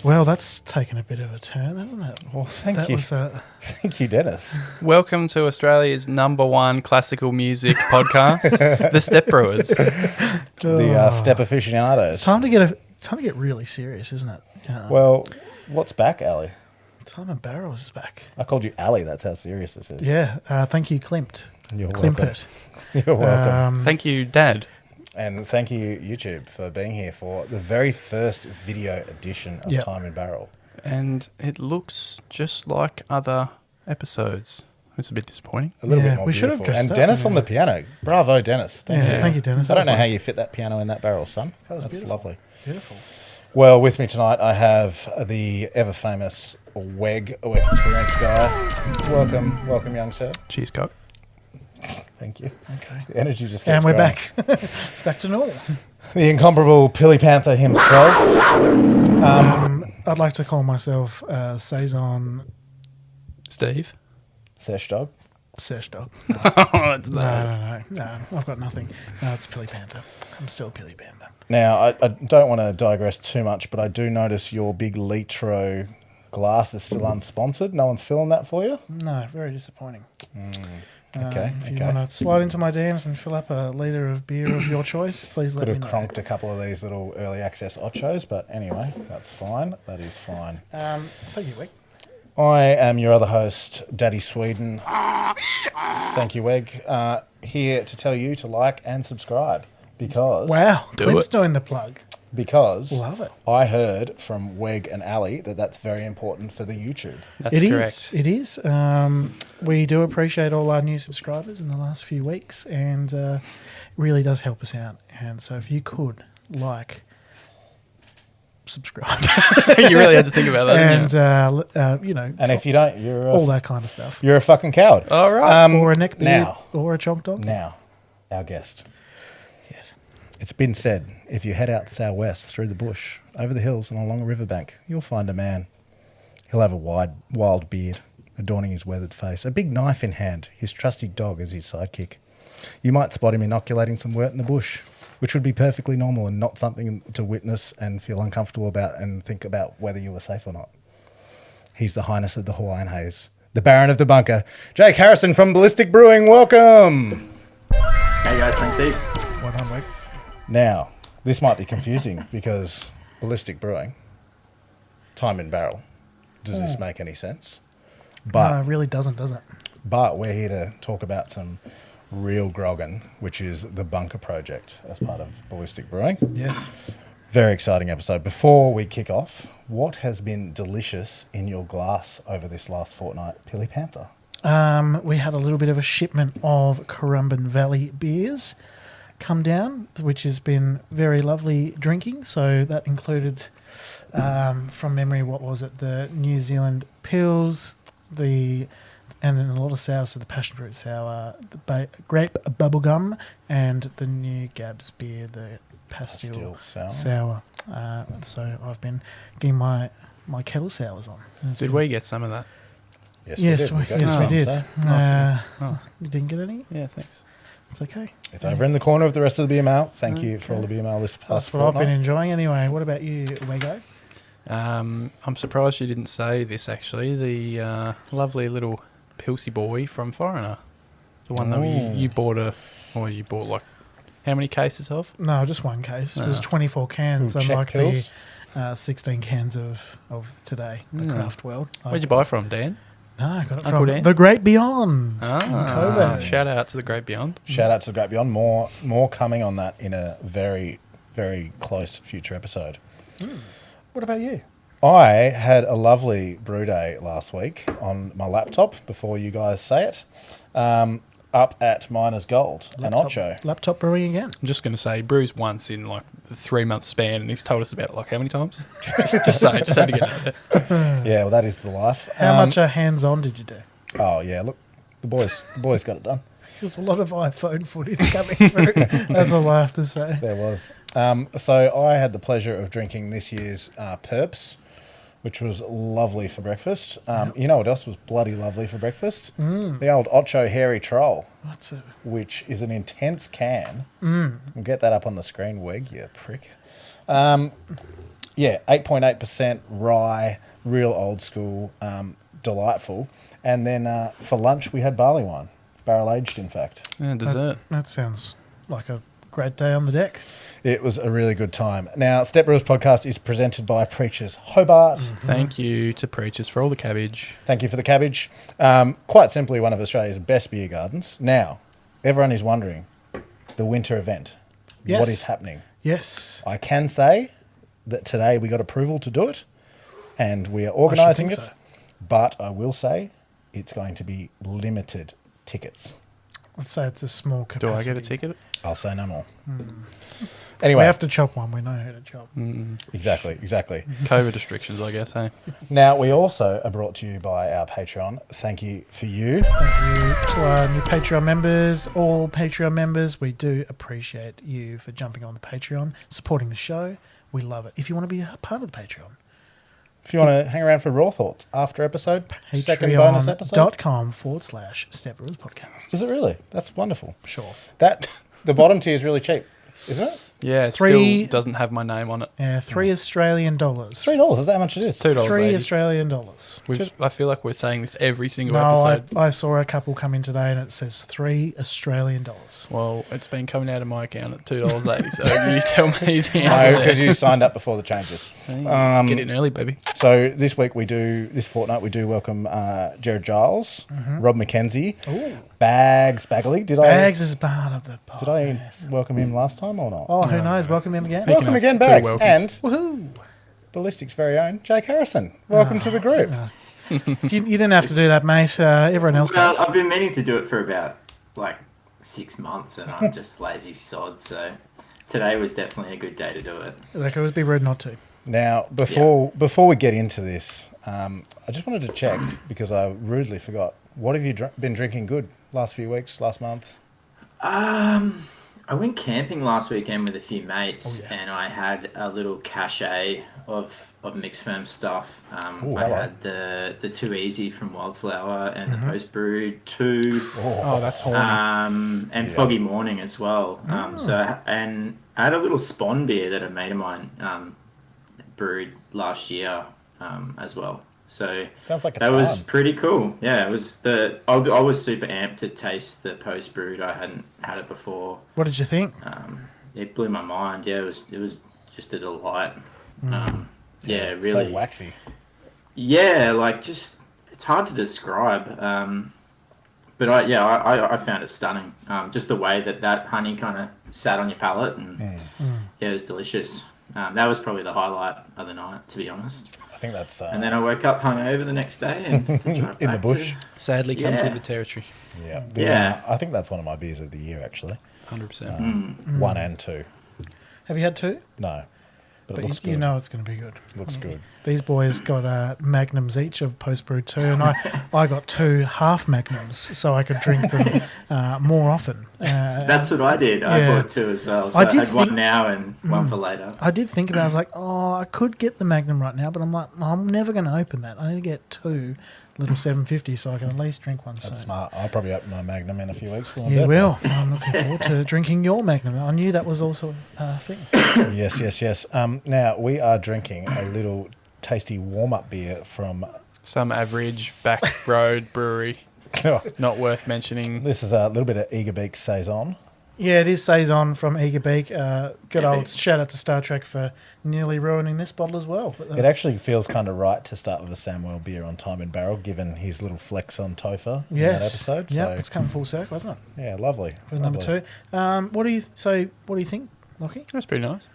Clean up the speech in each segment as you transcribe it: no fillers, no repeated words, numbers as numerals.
Well, that's taken a bit of a turn, hasn't it? Well, thank you. Thank you, Dennis. Welcome to Australia's #1 classical music podcast, The Step Brewers. The Step Aficionados. It's time to get really serious, isn't it? Well, what's back, Ali? Time and Barrels is back. I called you Ali. That's how serious this is. Yeah. Thank you, Klimt. You're Klimpert. welcome. You're welcome. Thank you, Dad. And thank you, YouTube, for being here for the very first video edition of Time and Barrel. And it looks just like other episodes. It's a bit disappointing. A little bit more we should have beautiful. dressed And up, Dennis on the piano. Bravo, Dennis. Thank you. Thank you, Dennis. I don't know how you fit that piano in that barrel, son. was That's beautiful. lovely. Beautiful. Well, with me tonight, I have the ever-famous WEG, a work experience guy. Welcome, young sir. Cheers, cock. Thank you. Okay. The energy just keeps And we're growing. back. Back to normal. The incomparable Pilly Panther himself. I'd like to call myself Saison Steve. Sesh Dog. Sesh Dog. Oh, it's bad. No, I've got nothing. No, it's Pilly Panther. I'm still Pilly Panther. Now, I don't want to digress too much, but I do notice your big Litro glass is still unsponsored. No one's filling that for you? No, very disappointing. Okay, If you want to slide into my DMs and fill up a litre of beer of your choice, please let Could me have know. cronked a couple of these little early access ochos, but anyway, that's fine. That is fine. Thank you, Wick. I am your other host, Daddy Sweden. Thank you, Weg. Here to tell you to like and subscribe because... Wow, Do Clint's it. doing the plug. Because Love it. I heard from Weg and Ali that that's very important for the YouTube. That's correct. It is. We do appreciate all our new subscribers in the last few weeks, and it really does help us out. And so if you could subscribe, You really had to think about that, didn't and you? And if you don't, you're all that kind of stuff. you're a fucking coward. All right. Or a neck beard, now. or a chonk dog. Now, our guest. Yes. It's been said, if you head out southwest through the bush, over the hills and along a riverbank, you'll find a man. He'll have a wild beard, adorning his weathered face, a big knife in hand, his trusty dog as his sidekick. You might spot him inoculating some wort in the bush, which would be perfectly normal and not something to witness and feel uncomfortable about and think about whether you were safe or not. He's the Highness of the Hawaiian Haze, the Baron of the Bunker, Jake Harrison from Ballistic Brewing. Welcome! Hey guys, thanks heaps. Well done, Wick. Now, this might be confusing because Ballistic Brewing, Time and Barrel. Does this make any sense? But No, it really doesn't, does it? But we're here to talk about some real groggin, which is the Bunker Project as part of Ballistic Brewing. Yes. Very exciting episode. Before we kick off, what has been delicious in your glass over this last fortnight, Pilly Panther? We had a little bit of a shipment of Currumbin Valley beers come down, which has been very lovely drinking. So that included, from memory, what was it? The New Zealand Pils, and then a lot of sours, so the passion fruit sour, the grape bubblegum, and the new Gabs beer, the Pastille sour. So I've been getting my kettle sours on. Did we get some of that? Yes, we got did. some, We did. so Nice. You didn't get any? Yeah, thanks. It's okay. It's over in the corner of the rest of the beer mail. Thank you for all the beer mail this past That's what I've fortnight. been enjoying anyway. What about you, Wego? I'm surprised you didn't say this, actually. The lovely little Pilsy boy from Foreigner. The one that you bought like, how many cases of? No, just one case. It was 24 cans, Ooh, Czech unlike Pils? the 16 cans of today, the Craft World. Where'd you buy from, Dan? No, I got it Uncle from Dan? The Great Beyond. Ah, shout out to the Great Beyond. Shout out to the Great Beyond. More coming on that in a very, very close future episode. What about you? I had a lovely brew day last week on my laptop, before you guys say it, up at Miners Gold and Ocho. Laptop brewing again. I'm just going to say, brews once in like the 3-month span, and he's told us about like how many times? just had to get out there. Yeah, well, that is the life. How much hands-on did you do? Oh, yeah, look, the boys got it done. There's a lot of iPhone footage coming through. That's all I have to say. There was. So I had the pleasure of drinking this year's Perps, which was lovely for breakfast. You know what else was bloody lovely for breakfast? The old Ocho Hairy Troll, which is an intense can. We'll get that up on the screen, Weg, you prick. Yeah, 8.8% rye, real old school, delightful. And then for lunch we had barley wine, barrel aged in fact. Yeah, dessert. That sounds like a great day on the deck. It was a really good time. Now, Step Brewers podcast is presented by Preachers Hobart. Thank you to Preachers for all the cabbage. Thank you for the cabbage. Quite simply, one of Australia's best beer gardens. Now, everyone is wondering, the winter event, Yes. what is happening? Yes. I can say that today we got approval to do it, and we are organising it. think so. But I will say it's going to be limited tickets. Let's say it's a small Do capacity. I get a ticket? I'll say no more. We Anyway, have to chop one. We know how to chop. exactly. COVID restrictions, I guess, hey? Now, we also are brought to you by our Patreon. Thank you for you. Thank you to our new Patreon members, all Patreon members. We do appreciate you for jumping on the Patreon, supporting the show. We love it. If you want to be a part of the Patreon, If you want to hang around for Raw Thoughts after episode, second bonus episode. patreon.com/Step Brewers Podcast. Is it really? That's wonderful. Sure. The bottom tier is really cheap, isn't it? Yeah, It's it three- still doesn't have my name on it. Yeah, $3 Australian. $3. Is that how much it It's is? $2.80. $3 Australian dollars. I feel like we're saying this every single No, episode. I saw a couple come in today and it says $3 Australian dollars. Well, it's been coming out of my account at $2.80, so you tell me the No, answer. because you signed up before the changes. Get in early, baby. So this fortnight, we do welcome Jared Giles, Rob McKenzie, Bagley. Bags is part of the Did I podcast. welcome him last time or not? Oh, who knows? Welcome him again. Welcome have again, two Bags. welcomes. And Woohoo! Ballistic's very own Jake Harrison. Welcome to the group. You didn't have to do that, mate. Everyone else Well, does. I've been meaning to do it for about 6 months, and I'm just lazy sod. So today was definitely a good day to do it. Like, it would be rude not to. Now, before we get into this, I just wanted to check, because I rudely forgot, what have you been drinking good last few weeks, last month? I went camping last weekend with a few mates, and I had a little cachet of mixed firm stuff. I hello. had the Too Easy from Wildflower and the Post Brewed 2. Oh, that's horny. And Foggy Morning as well. And I had a little Spawn beer that a mate of mine brewed last year as well. So Sounds like a that time. was pretty cool. Yeah, it was I was super amped to taste the Post Brewed. I hadn't had it before. What did you think? It blew my mind. Yeah, it was just a delight. Yeah, really. So waxy. Yeah, like just it's hard to describe. But I found it stunning. Just the way that honey kind of sat on your palate, and yeah, it was delicious. That was probably the highlight of the night, to be honest. I think that's... And then I woke up hungover the next day and to drive in the back bush. Sadly comes Yeah. with the territory. Yeah. Yeah. I think that's one of my beers of the year, actually. 100%. 1 and 2. Have you had two? No. But it But looks good. you know it's going to be good. Looks good. These boys got magnums each of Post Brew 2, and I got 2 half magnums so I could drink them more often. That's what I did. I Yeah. bought 2 as well. So I I, did had one think- now and one for later. I did think about it. I was like, oh, I could get the magnum right now, but I'm like, I'm never going to open that. I need to get 2 little 750 so I can at least drink one. That's soon. smart. I'll probably open my Magnum in a few weeks. For my You birthday. will. I'm looking forward to drinking your magnum. I knew that was also a thing. Yes. Now, we are drinking a little tasty warm-up beer from... Some average back road brewery. Not worth mentioning. This is a little bit of Eager Beak Saison. Yeah, it is Saison from Eager Beak. Good old Epic. shout out to Star Trek for nearly ruining this bottle as well. But, It actually feels kind of right to start with a Samuel beer on Time in Barrel, given his little flex on Topher in that yes, episode. yeah, So, it's come full circle, hasn't it? yeah, lovely. For number Lovely. 2. What do you think, Lockie? That's pretty nice.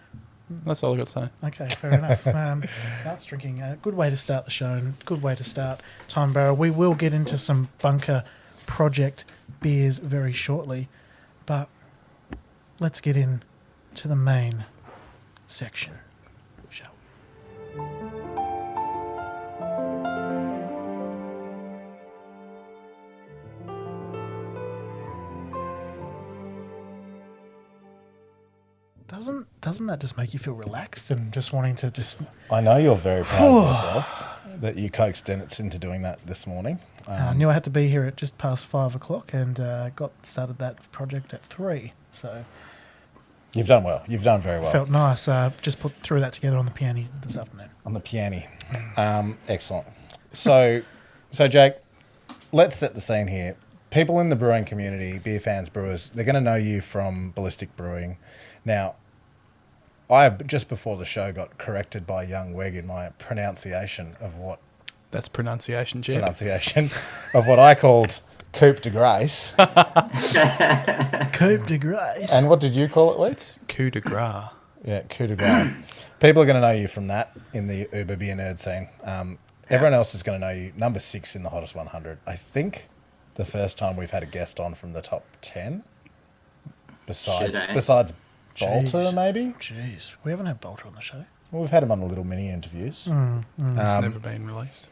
That's all I got to say. Okay, fair enough. That's drinking. A good way to start the show and good way to start Time Barrel. We will get into some bunker project beers very shortly, but let's get in to the main section, shall we? Doesn't that just make you feel relaxed and just wanting to just... I know you're very proud of yourself that you coaxed Dennis into doing that this morning. I knew I had to be here at just past 5 o'clock and started that project at 3. So You've done well. You've done very well. Felt nice. Just threw that together on the piano this afternoon. On the piano. Excellent. So Jake, let's set the scene here. People in the brewing community, beer fans, brewers, they're going to know you from Ballistic Brewing. Now, I just before the show got corrected by young Weg in my pronunciation of what... That's pronunciation, Jim. Pronunciation of what I called Coupe de Grace. Coupe de Grace. And what did you call it, Leeds? Coup de grace. Yeah, coup de grace. People are going to know you from that in the Uber beer nerd scene. Everyone else is going to know you. Number 6 in the Hottest 100. I think the first time we've had a guest on from the top 10. Besides Bolter, maybe? Jeez. We haven't had Bolter on the show. Well, we've had him on the little mini interviews. It's never been released.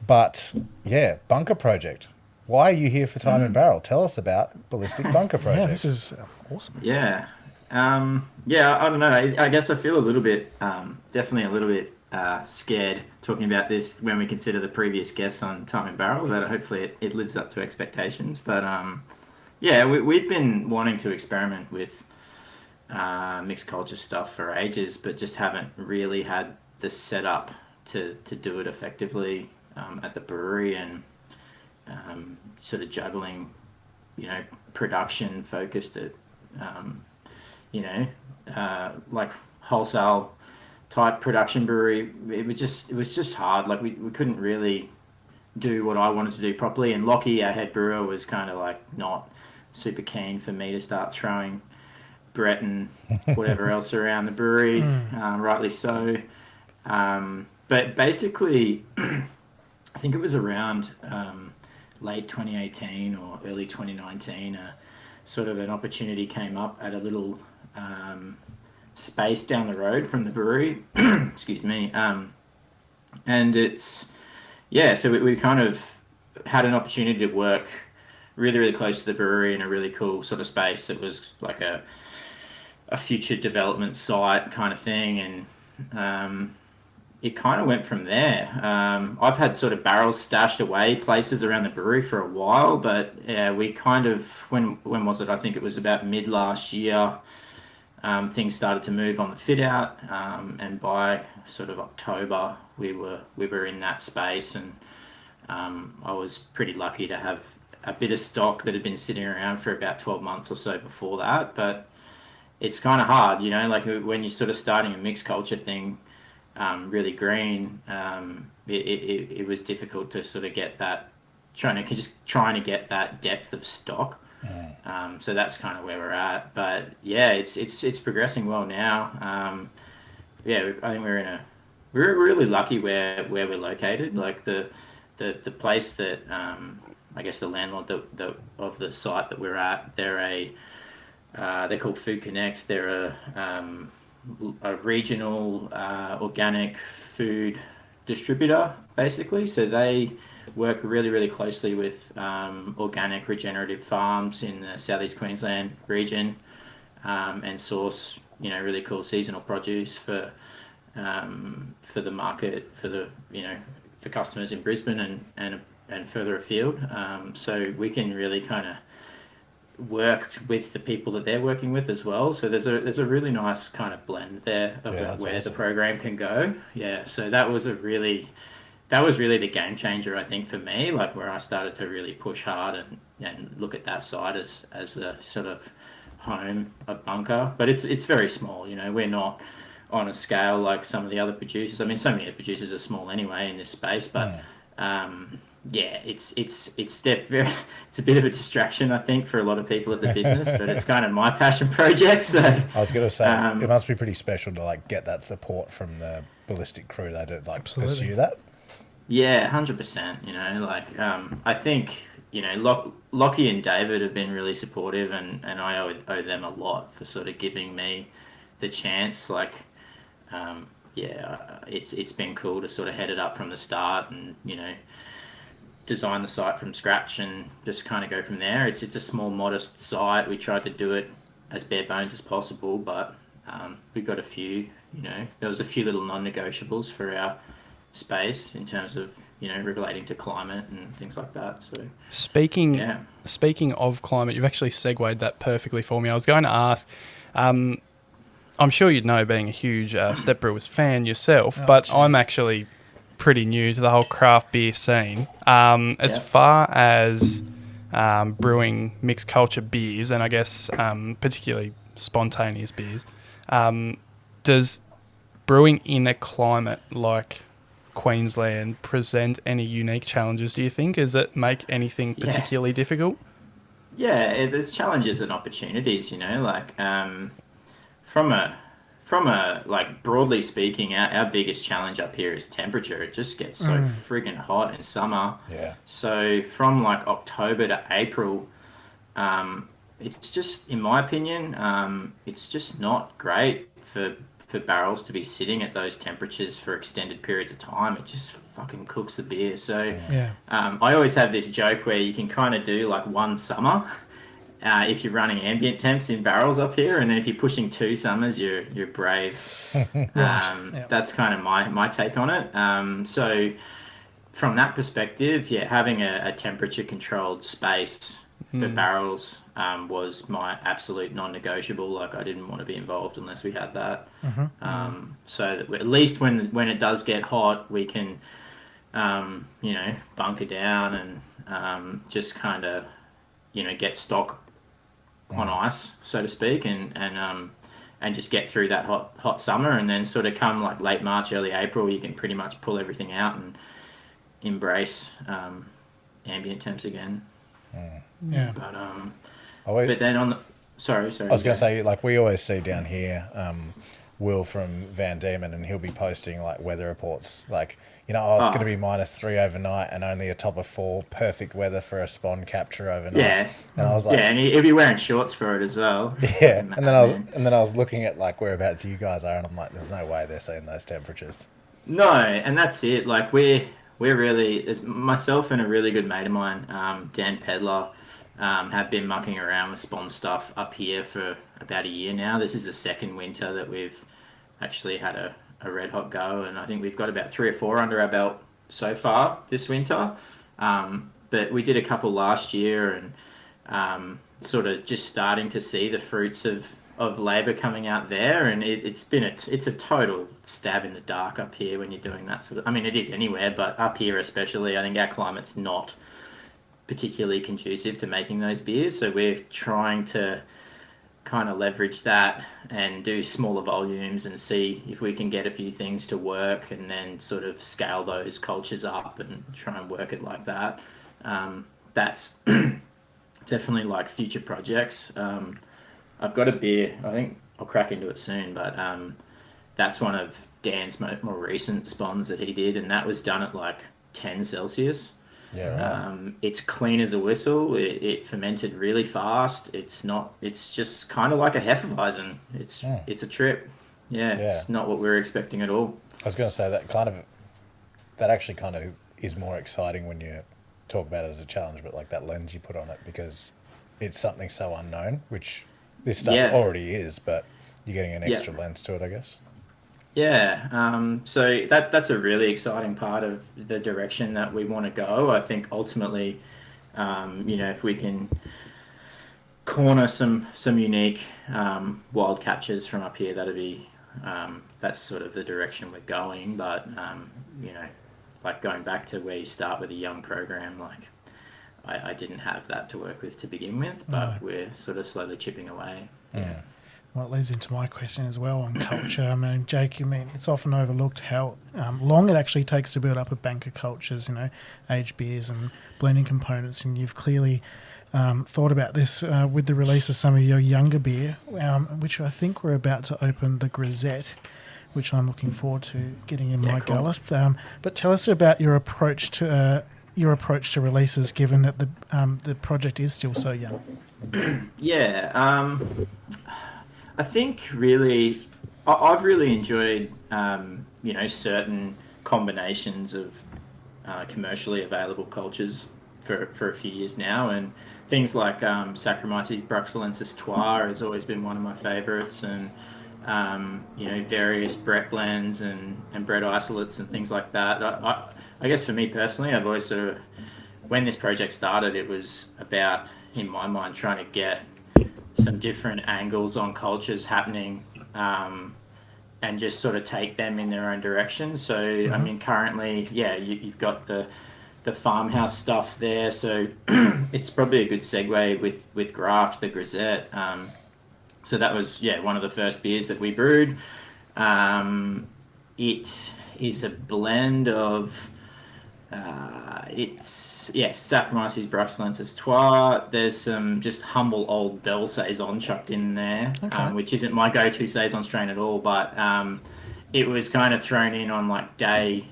But, yeah, Bunker Project. Why are you here for Time and Barrel? Tell us about Ballistic Bunker Project. Yeah, this is awesome. Yeah. I don't know. I guess I feel a little bit, definitely a little bit scared talking about this when we consider the previous guests on Time and Barrel, but hopefully it lives up to expectations. But, we've been wanting to experiment with mixed culture stuff for ages, but just haven't really had the setup to do it effectively at the brewery, and sort of juggling, production focused at, like wholesale type production brewery. It was just hard. Like we couldn't really do what I wanted to do properly. And Lockie, our head brewer, was kind of like not super keen for me to start throwing Brett and whatever else around the brewery, rightly so. But basically, I think it was around late 2018 or early 2019, sort of an opportunity came up at a little space down the road from the brewery. Excuse me. And it's, so we kind of had an opportunity to work really, really close to the brewery in a really cool sort of space. It was like a future development site kind of thing, and it kind of went from there. I've had sort of barrels stashed away places around the brewery for a while, but we kind of, when was it? I think it was about mid last year. Things started to move on the fit out, and by sort of October we were in that space, and I was pretty lucky to have a bit of stock that had been sitting around for about 12 months or so before that. But it's kind of hard, like when you're sort of starting a mixed culture thing, really green, it was difficult to sort of get that, trying to get that depth of stock. So that's kind of where we're at. But yeah, it's progressing well now. I think we're really lucky where we're located. Like the place that I guess the landlord of the site that we're at, they're called Food Connect. They're a regional organic food distributor, basically. So they work really, really closely with organic regenerative farms in the southeast Queensland region, and source really cool seasonal produce for the market, for customers in Brisbane and further afield. So we can really kind of work with the people that they're working with as well. So there's a really nice kind of blend there of where awesome. The program can go. Yeah, so that was really the game changer, I think, for me, like where I started to really push hard and look at that side as a sort of home of Bunker. But it's very small, we're not on a scale like some of the other producers. I mean, so many of the producers are small anyway in this space, but it's a bit of a distraction, I think, for a lot of people at the business, but it's kind of my passion project. So I was going to say, it must be pretty special to like get that support from the Ballistic crew. They do like pursue that. Yeah, 100%. I think Lockie and David have been really supportive, and I owe them a lot for sort of giving me the chance. Like, it's been cool to sort of head it up from the start and design the site from scratch and just kind of go from there. It's a small, modest site. We tried to do it as bare bones as possible, but we got a few. There was a few little non-negotiables for our space in terms of relating to climate and things like that. So speaking of climate, you've actually segued that perfectly for me. I was going to ask, I'm sure you'd know, being a huge Step Brewers fan yourself, but jeez. I'm actually pretty new to the whole craft beer scene. As far as brewing mixed culture beers, and I guess particularly spontaneous beers, does brewing in a climate like Queensland present any unique challenges, do you think? Does it make anything particularly difficult? Yeah, there's challenges and opportunities, like from a like broadly speaking, our biggest challenge up here is temperature. It just gets so friggin' hot in summer. Yeah. So from like October to April, it's just, in my opinion, it's just not great for barrels to be sitting at those temperatures for extended periods of time. It just fucking cooks the beer. So I always have this joke where you can kind of do like one summer if you're running ambient temps in barrels up here, and then if you're pushing 2 summers, you're brave. That's kind of my take on it. So from that perspective, having a temperature controlled space for barrels was my absolute non-negotiable. Like, I didn't want to be involved unless we had that. So that at least when it does get hot, we can bunker down and just kind of get stock on ice, so to speak, and just get through that hot summer, and then sort of come like late March, early April, you can pretty much pull everything out and embrace ambient temps again. But then on the sorry, I was going to say, like, we always see down here, Will from Van Diemen, and he'll be posting like weather reports, like, it's going to be -3 overnight and only a top of 4, perfect weather for a spawn capture overnight. Yeah, and I was like, and he'll be wearing shorts for it as well. Yeah, and then I was looking at like whereabouts you guys are, and I'm like, there's no way they're seeing those temperatures. No, and that's it. Like, we're really, as myself and a really good mate of mine, Dan Pedler, have been mucking around with spawn stuff up here for about a year now. This is the second winter that we've actually had a red hot go, and I think we've got about 3 or 4 under our belt so far this winter. But we did a couple last year, and sort of just starting to see the fruits of labour coming out there, and it's a total stab in the dark up here when you're doing that sort of. I mean, it is anywhere, but up here especially, I think our climate's not particularly conducive to making those beers, so we're trying to kind of leverage that and do smaller volumes and see if we can get a few things to work, and then sort of scale those cultures up and try and work it like that. That's definitely like future projects. I've got a beer, I think I'll crack into it soon, but that's one of Dan's more recent spawns that he did, and that was done at like 10 Celsius. Yeah, right. It's clean as a whistle. It fermented really fast. It's just kind of like a Hefeweizen. It's a trip. It's not what we were expecting at all. I was going to say that actually kind of is more exciting when you talk about it as a challenge, but like that lens you put on it, because it's something so unknown, which this stuff already is, but you're getting an extra lens to it, I guess. Yeah, so that's a really exciting part of the direction that we want to go. I think ultimately, if we can corner some unique wild captures from up here, that'd be that's sort of the direction we're going. But like going back to where you start with a young program, like I didn't have that to work with to begin with, but we're sort of slowly chipping away. Yeah. Well, it leads into my question as well on culture. I mean, Jake, it's often overlooked how long it actually takes to build up a bank of cultures, aged beers and blending components. And you've clearly thought about this with the release of some of your younger beer, which I think we're about to open the Grisette, which I'm looking forward to getting in my gullet. But tell us about your approach to releases, given that the project is still so young. I think really, I've really enjoyed, certain combinations of commercially available cultures for a few years now, and things like Saccharomyces bruxellensis Trois has always been one of my favourites, and various Brett blends and Brett isolates and things like that. I guess for me personally, I've always sort of, when this project started, it was about, in my mind, trying to get some different angles on cultures happening and just sort of take them in their own direction. So, I mean, currently, you've got the farmhouse stuff there. So it's probably a good segue with Graft, the Grisette. So that was, one of the first beers that we brewed. It is a blend of, Saccharomyces bruxellensis Trois. There's some just humble old Bell Saison chucked in there, which isn't my go-to Saison strain at all, but it was kind of thrown in on like day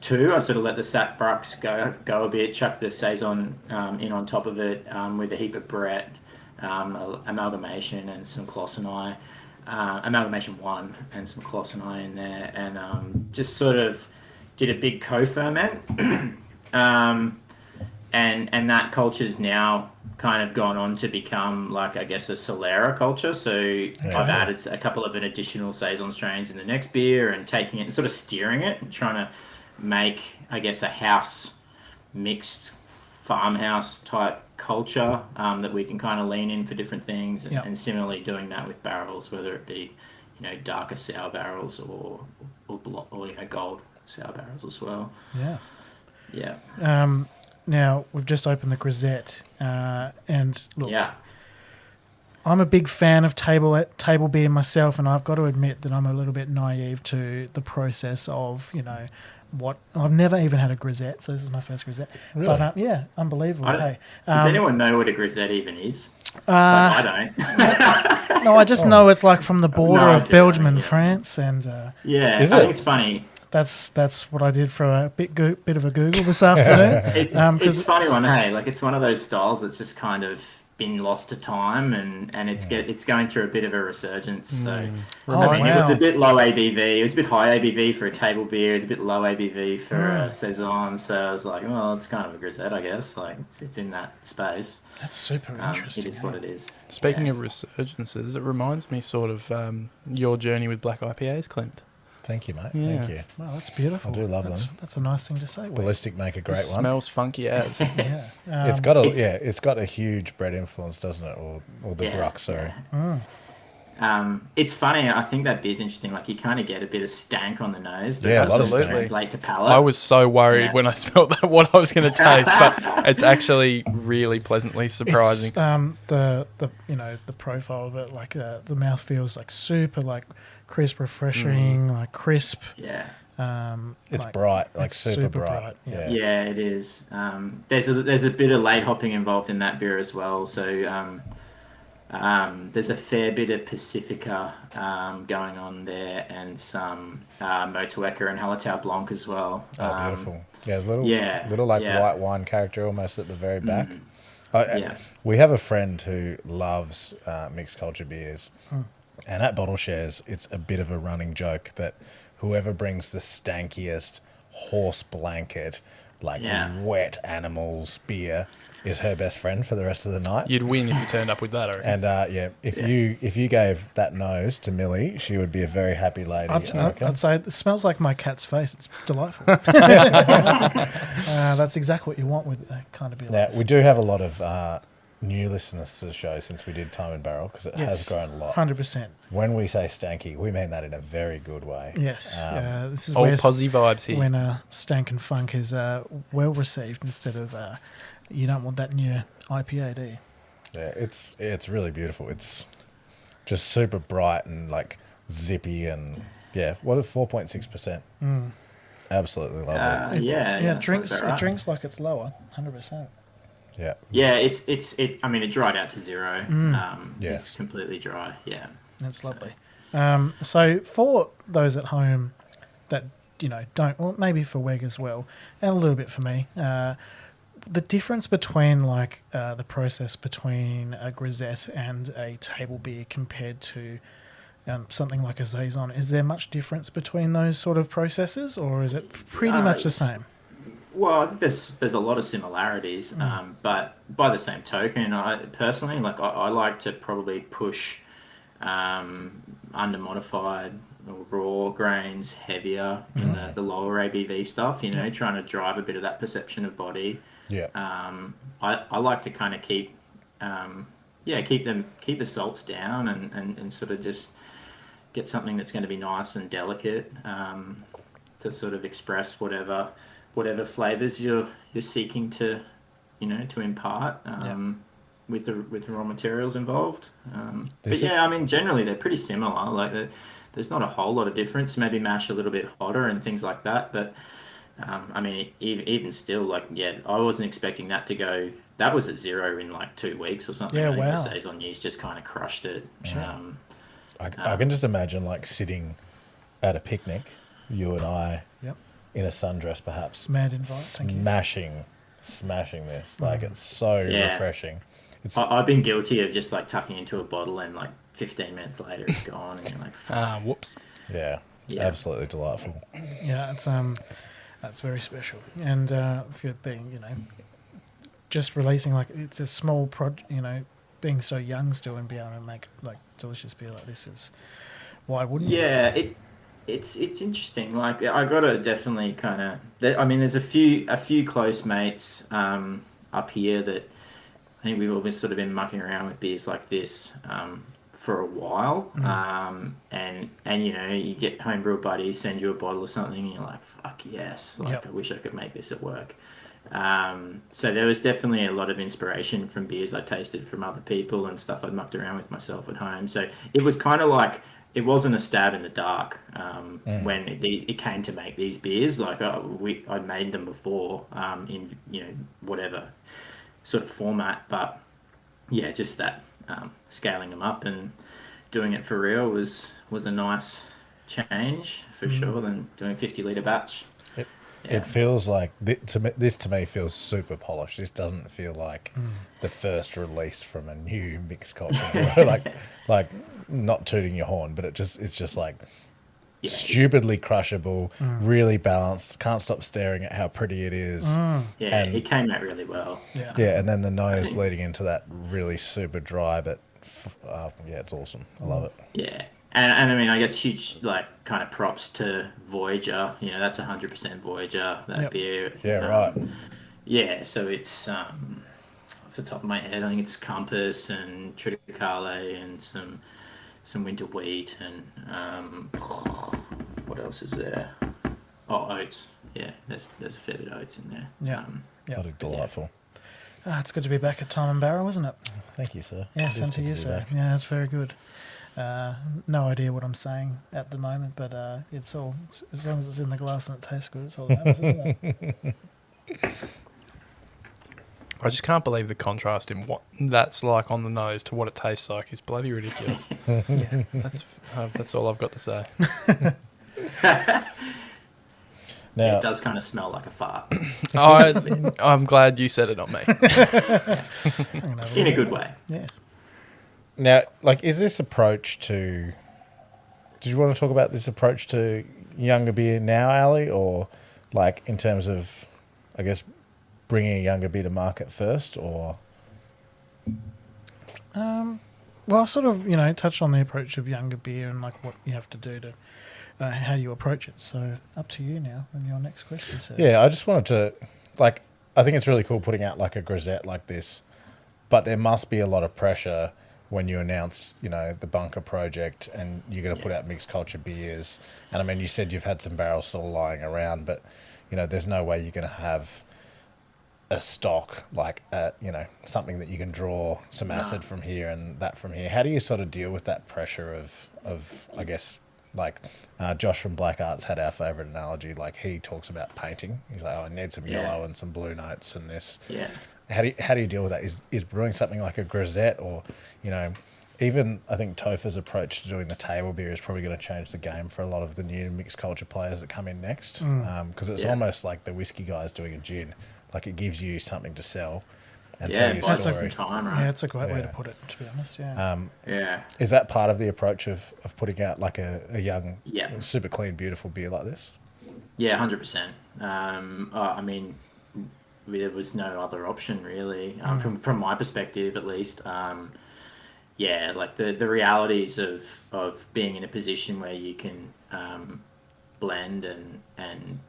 2. I sort of let the Sac Brux go a bit, chuck the Saison in on top of it with a heap of Brett, amalgamation and some Closini, amalgamation 1 and some Closini in there, and just sort of did a big co-ferment, and that culture's now kind of gone on to become like, I guess, a Solera culture. So I've added a couple of additional Saison strains in the next beer and taking it and sort of steering it and trying to make, I guess, a house mixed farmhouse type culture that we can kind of lean in for different things, and similarly doing that with barrels, whether it be, darker sour barrels or gold sour barrels as well. Now we've just opened the Grisette, and look, I'm a big fan of table beer myself, and I've got to admit that I'm a little bit naive to the process of, what I've never even had a Grisette, so this is my first Grisette. Really? But unbelievable. Does anyone know what a Grisette even is? I don't. No, I just know it's like from the border of Belgium and France, and I think it's funny. That's what I did for a bit of a Google this afternoon. It's a funny one, hey. Like, it's one of those styles that's just kind of been lost to time, and it's going through a bit of a resurgence. So it was a bit low ABV. It was a bit high ABV for a table beer. It was a bit low ABV for a Saison. So I was like, well, it's kind of a Grisette, I guess. Like, it's in that space. That's super interesting. It is what it is. Speaking of resurgences, it reminds me sort of your journey with black IPAs, Clint. Thank you, mate. Yeah. Thank you. Well, that's beautiful. I do love them. That's a nice thing to say. Ballistic make a great one. Smells funky as. It's got a huge bread influence, doesn't it? Or the Brux, sorry. It's funny. I think that beer's interesting. Like, you kind of get a bit of stank on the nose, but Yeah, that a lot of doesn't stank. translate to palate. I was so worried when I smelled that what I was going to taste, but it's actually really pleasantly surprising. It's, the profile of it, like the mouth feels like super like crisp, refreshing, like crisp. Yeah. It's bright, like it's super bright. Yeah, it is. There's a bit of late hopping involved in that beer as well. So there's a fair bit of Pacifica going on there, and some Motueka and Hallertau Blanc as well. Oh, beautiful. Yeah, there's little white wine character almost at the very back. We have a friend who loves mixed culture beers. And at Bottle Shares, it's a bit of a running joke that whoever brings the stankiest horse blanket, wet animals beer, is her best friend for the rest of the night. You'd win if you turned up with that, I reckon. And if you gave that nose to Millie, she would be a very happy lady. I'd say it smells like my cat's face. It's delightful. That's exactly what you want with that kind of beer. Now, we do have a lot of new listeners to the show since we did Time and Barrel, because it has grown a lot. 100%. When we say stanky, we mean that in a very good way. Yes. This is old where posy vibes here. when stank and funk is well received instead of you don't want that in your IPA, do you? Yeah, it's really beautiful. It's just super bright and like zippy, and what a 4.6%. Absolutely lovely. It drinks like it's lower, 100%. Yeah. I mean, it dried out to 0. It's completely dry. Yeah. That's lovely. So for those at home that, don't, well, maybe for Weg as well, and a little bit for me, the difference between the process between a Grisette and a table beer compared to something like a Saison, is there much difference between those sort of processes, or is it pretty much the same? Well, I think there's a lot of similarities, but by the same token, I personally I like to probably push under-modified or raw grains heavier in the lower ABV stuff. Trying to drive a bit of that perception of body. Yeah. I like to kind of keep the salts down and sort of just get something that's going to be nice and delicate, to sort of express whatever flavors you're seeking to, to impart, with the raw materials involved. But yeah, I mean, generally they're pretty similar. Like there's not a whole lot of difference. Maybe mash a little bit hotter and things like that. But I mean, even still, like, yeah, I wasn't expecting that to go. That was at 0 in like 2 weeks or something. Yeah, I think wow. the saison yeast just kind of crushed it. I can just imagine like sitting at a picnic, you and I, Yep. in a sundress perhaps, Mad invite. Thank you. smashing this. Like it's so Yeah. refreshing. I've been guilty of just like tucking into a bottle and like 15 minutes later it's gone and you're like, fuck. Whoops. Yeah, Yeah. absolutely delightful. Yeah, that's very special. And for being, just releasing like it's a small being so young still and be able to make like delicious beer like this is why wouldn't you? Yeah, it's interesting. Like I gotta definitely kind of. I mean, there's a few close mates up here that I think we've all been sort of been mucking around with beers like this for a while. And you get homebrew buddies send you a bottle or something, and you're like, fuck yes, like Yep. I wish I could make this at work. So there was definitely a lot of inspiration from beers I tasted from other people and stuff I'd mucked around with myself at home. So it was kind of like, it wasn't a stab in the dark when it came to make these beers. Like I'd made them before in whatever sort of format, but yeah, just that scaling them up and doing it for real was a nice change for sure than doing a 50-litre batch. It feels like this to me feels super polished. This doesn't feel like the first release from a new mixed culture. like not tooting your horn, but it's just like stupidly crushable, really balanced. Can't stop staring at how pretty it is. Yeah, And- it came out really well. Yeah, and then the nose leading into that really super dry, but it's awesome. I love it. Yeah. And I mean, I guess huge, like, kind of props to Voyager. That's 100% Voyager, that Yep. beer. Yeah, right. Yeah, so it's, off the top of my head, I think it's Compass and Triticale and some winter wheat and, what else is there? Oh, oats. Yeah, there's a fair bit of oats in there. Yeah. Bloody delightful. It's good to be back at Time and Barrel, isn't it? Thank you, sir. Yeah, It is same to good you, be sir. back. Yeah, it's very good. No idea what I'm saying at the moment, but it's all, as long as it's in the glass and it tastes good, it's all that matters, isn't it? I just can't believe the contrast in what that's like on the nose to what it tastes like is bloody ridiculous. Yeah. That's all I've got to say. Now, It does kind of smell like a fart. I'm glad you said it, not me. In a good way. Yes. Now, like, is this approach to... Did you want to talk about this approach to younger beer now, Ali? Or, like, in terms of, I guess, bringing a younger beer to market first? Or... Well, I sort of, touched on the approach of younger beer and, like, what you have to do to, how you approach it. So, up to you now and your next question, sir. Yeah, I just wanted to... Like, I think it's really cool putting out, like, a grisette like this. But there must be a lot of pressure when you announce, the bunker project and you're going to put out mixed culture beers. And I mean, you said you've had some barrels still lying around, but, there's no way you're going to have a stock, like, something that you can draw some acid from here and that from here. How do you sort of deal with that pressure of I guess, like, Josh from Black Arts had our favourite analogy. Like, he talks about painting. He's like, I need some yellow and some blue notes and this. Yeah. How do you deal with that? Is brewing something like a grisette or, even I think Topher's approach to doing the table beer is probably going to change the game for a lot of the new mixed culture players that come in next. Because it's almost like the whiskey guys doing a gin. Like, it gives you something to sell and tell your buy some story. time, right? Yeah, it's a great way to Yeah. put it, to be honest, yeah. Yeah. Is that part of the approach of putting out like a young, Yeah. super clean, beautiful beer like this? Yeah, 100%. I mean, there was no other option really, from my perspective at least. Like the realities of being in a position where you can blend and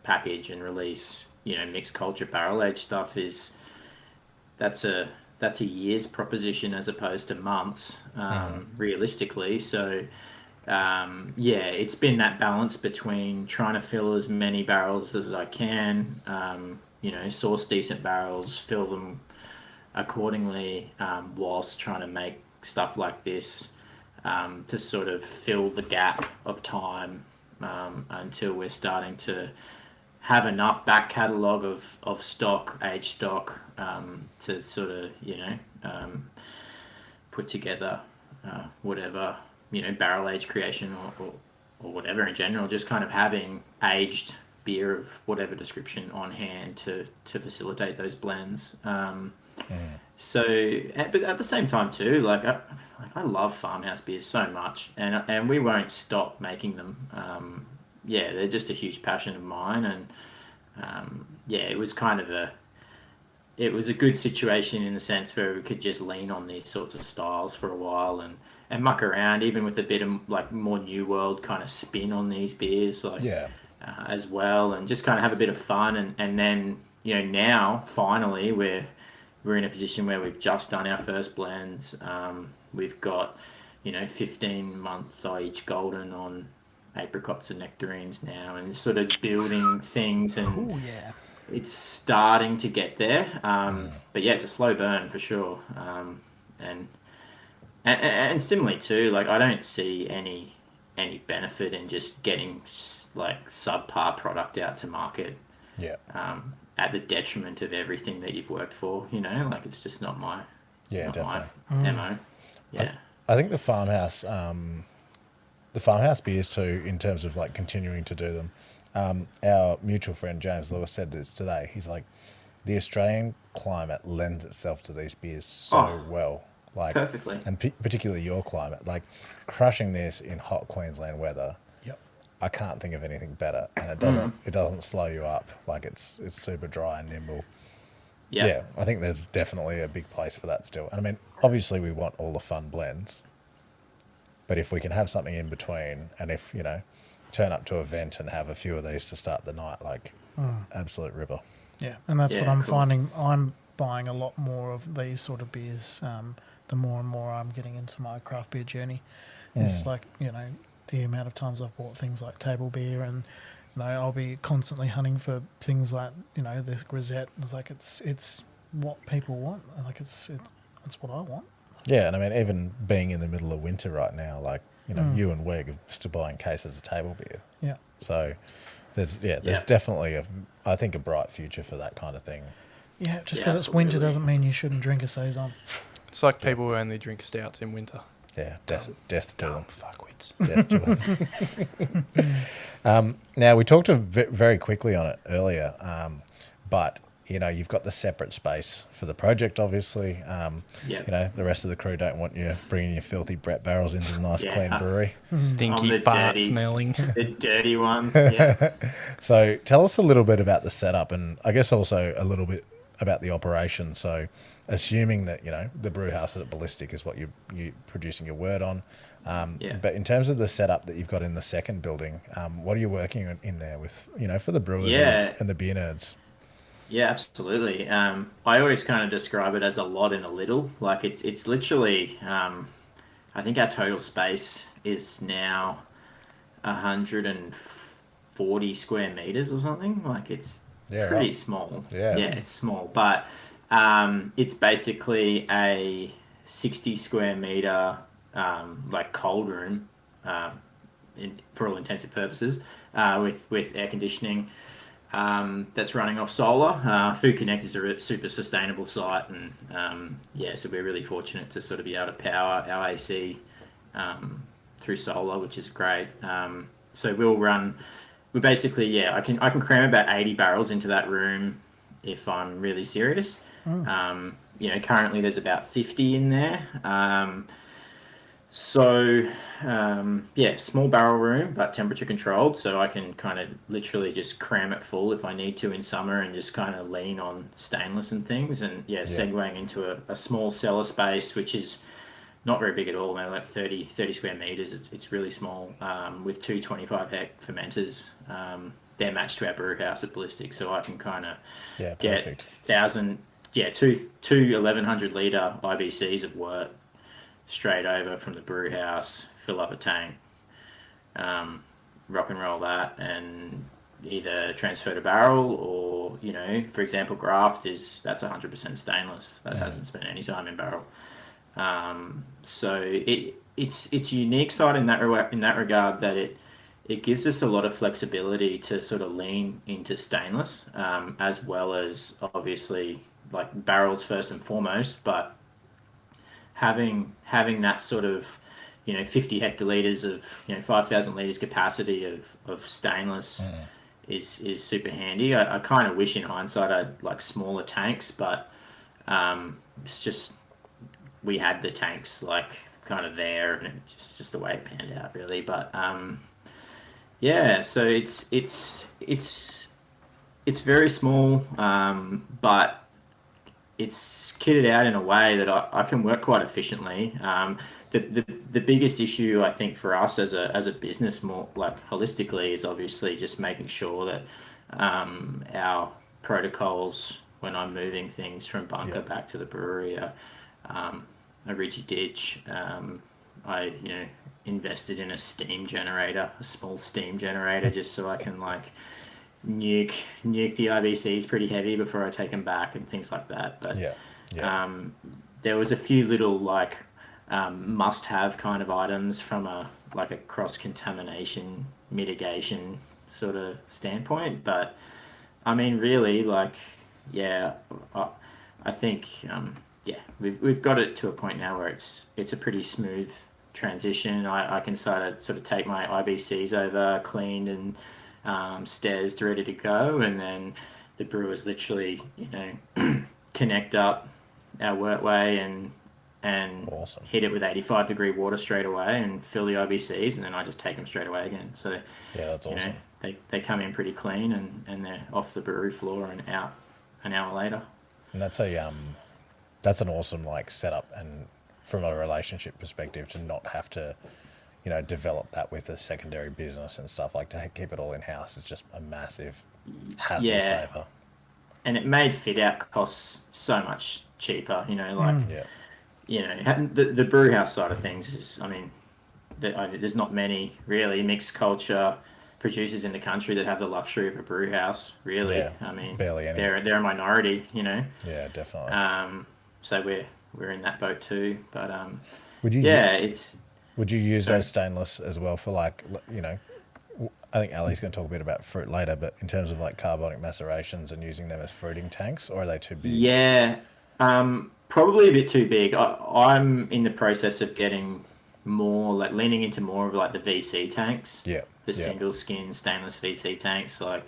package and release, mixed culture barrel aged stuff that's a year's proposition as opposed to months, realistically. So it's been that balance between trying to fill as many barrels as I can, source decent barrels, fill them accordingly, whilst trying to make stuff like this, to sort of fill the gap of time, until we're starting to have enough back catalogue of stock, aged stock, to sort of, put together whatever, barrel age creation or whatever in general, just kind of having aged beer of whatever description on hand to facilitate those blends. So, but at the same time too, I love farmhouse beers so much, and we won't stop making them. They're just a huge passion of mine, and it was kind of it was a good situation in the sense where we could just lean on these sorts of styles for a while and muck around, even with a bit of like more new world kind of spin on these beers, as well, and just kind of have a bit of fun. And then now finally we're in a position where we've just done our first blends. We've got 15-month each golden on apricots and nectarines now, and sort of building things, and Oh yeah. it's starting to get there. But it's a slow burn for sure. And similarly too, like I don't see any benefit in just getting like subpar product out to market. Yeah. At the detriment of everything that you've worked for, like it's just not my Definitely. my MO. Yeah. I think the farmhouse beers too, in terms of like continuing to do them. Our mutual friend James Lewis said this today. He's like, the Australian climate lends itself to these beers so well, like perfectly, and particularly your climate, like crushing this in hot Queensland weather. Yep. I can't think of anything better, and it doesn't slow you up. Like it's super dry and nimble. Yeah, I think there's definitely a big place for that still. And I mean, obviously we want all the fun blends, but if we can have something in between, and if turn up to an event and have a few of these to start the night, like absolute ripper. Yeah, and that's what I'm cool. finding. I'm buying a lot more of these sort of beers. The more and more I'm getting into my craft beer journey, it's like the amount of times I've bought things like table beer, and I'll be constantly hunting for things like this grisette. It's like it's what people want. Like it's what I want. Yeah, and I mean, even being in the middle of winter right now, like you and Weg are still buying cases of table beer. Yeah. So there's definitely I think a bright future for that kind of thing. Yeah, just because it's winter doesn't mean you shouldn't drink a saison. It's like people who only drink stouts in winter. Yeah, death to them. Fuckwits. Death to them. Now, we talked very quickly on it earlier, but you've got the separate space for the project, obviously. The rest of the crew don't want you bringing your filthy Brett barrels into the nice clean brewery. Stinky fart smelling. The dirty one. Yeah. So tell us a little bit about the setup, and I guess also a little bit about the operation. So assuming that, the brew house at Ballistic is what you're producing your word on. But in terms of the setup that you've got in the second building, what are you working in there with, for the brewers and the beer nerds? Yeah, absolutely. I always kind of describe it as a lot in a little. Like it's literally, I think our total space is now 140 square meters or something. Like it's pretty small. Yeah, it's small, but it's basically a 60 square meter like cold room, for all intents and purposes, with air conditioning. That's running off solar. Food Connect is a super sustainable site, and so we're really fortunate to sort of be able to power our AC through solar, which is great. So we basically I can cram about 80 barrels into that room if I'm really serious. Currently there's about 50 in there. Small barrel room, but temperature controlled, so I can kind of literally just cram it full if I need to in summer, and just kind of lean on stainless and things. And segueing into a small cellar space, which is not very big at all, maybe like 30 square meters. It's really small, with two 25-hect fermenters. They're matched to our brew house at Ballistic, so I can kind of get 1,000, two 1,100 litre IBCs of wort straight over from the brew house, fill up a tank, rock and roll that and either transfer to barrel or, you know, for example, Graft that's 100% stainless. That hasn't spent any time in barrel. So it's a unique side in that regard that it gives us a lot of flexibility to sort of lean into stainless, as well as obviously like barrels first and foremost, but having that sort of, you know, 50 hectoliters of, you know, 5,000 liters capacity of stainless is super handy. I kind of wish in hindsight I'd like smaller tanks, but it's just we had the tanks like kind of there, and it's just the way it panned out really. But yeah, so it's very small, but it's kitted out in a way that I can work quite efficiently. The biggest issue I think for us as a business, more like holistically, is obviously just making sure that our protocols when I'm moving things from bunker back to the brewery are a rigid ditch. I invested in a steam generator, a small steam generator, just so I can like nuke the IBCs pretty heavy before I take them back and things like that. But there was a few little like must-have kind of items from a cross-contamination mitigation sort of standpoint. But I mean, really, like, I think we've got it to a point now where it's a pretty smooth transition. I can sort of take my IBCs over, cleaned and stairs ready to go, and then the brewers literally, connect up our workway and Awesome. hit it with 85-degree water straight away and fill the IBCs, and then I just take them straight away again. So that's awesome. They come in pretty clean and they're off the brewery floor and out an hour later. And that's that's an awesome like setup, and from a relationship perspective, to not have to develop that with a secondary business and stuff, like to keep it all in house is just a massive hassle saver. And it made fit out costs so much cheaper. The brew house side of things is, I mean, there's not many really mixed culture producers in the country that have the luxury of a brew house. Really, I mean, barely any. They're a minority. Yeah, definitely. So we're in that boat too. But would you use Sorry. those stainless as well for like, I think Ali's going to talk a bit about fruit later, but in terms of like carbonic macerations and using them as fruiting tanks, or are they too big? Yeah, probably a bit too big. I'm in the process of getting more, like leaning into more of like the VC tanks. Yeah. The single skin stainless VC tanks, like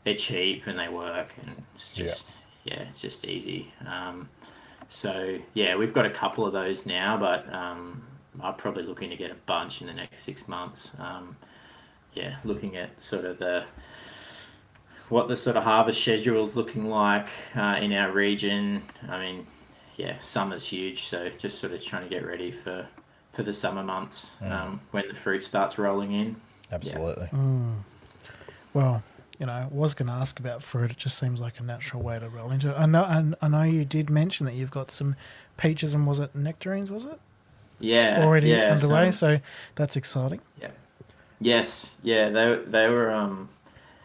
they're cheap and they work, and it's just it's just easy. So we've got a couple of those now, but I'm probably looking to get a bunch in the next 6 months. Looking at sort of what the sort of harvest schedule's looking like in our region. I mean, summer's huge, so just sort of trying to get ready for the summer months when the fruit starts rolling in. Absolutely. Well, I was going to ask about fruit. It just seems like a natural way to roll into it. I know you did mention that you've got some peaches and was it nectarines, was it? Yeah. Already underway, so that's exciting. Yeah. Yes. Yeah, they were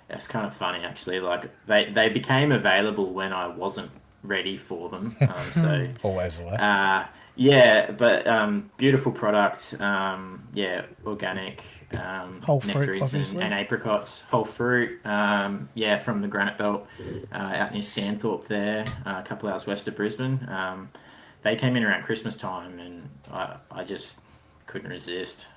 it's kind of funny actually. Like they became available when I wasn't ready for them. So always the way. But beautiful product. Organic. Whole fruit, nectarines obviously. and apricots, whole fruit. From the Granite Belt out near Stanthorpe there, a couple hours west of Brisbane. They came in around Christmas time, and I just couldn't resist.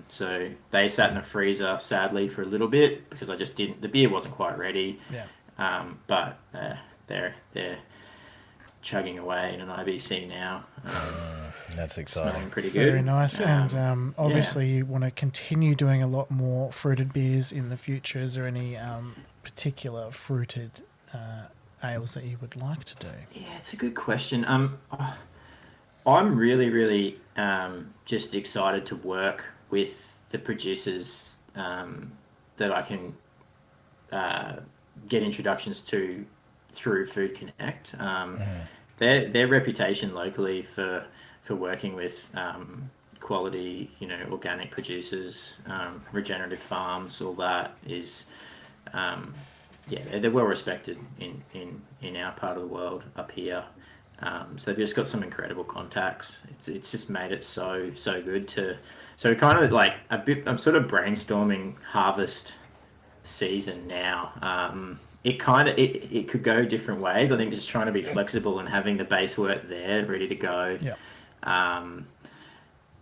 So they sat in the freezer, sadly, for a little bit because I just didn't. The beer wasn't quite ready. Yeah. But they're chugging away in an IBC now. That's exciting. Smelling pretty good. Very nice. And obviously you want to continue doing a lot more fruited beers in the future. Is there any particular fruited ales that you would like to do? Yeah, it's a good question. I'm really, really just excited to work with the producers that I can get introductions to through Food Connect. Their reputation locally for working with quality, organic producers, regenerative farms, all that is, they're well respected in our part of the world up here. So they've just got some incredible contacts. It's just made it so good to. So kind of like I'm sort of brainstorming harvest season now. It could go different ways. I think just trying to be flexible and having the base work there ready to go. Yeah.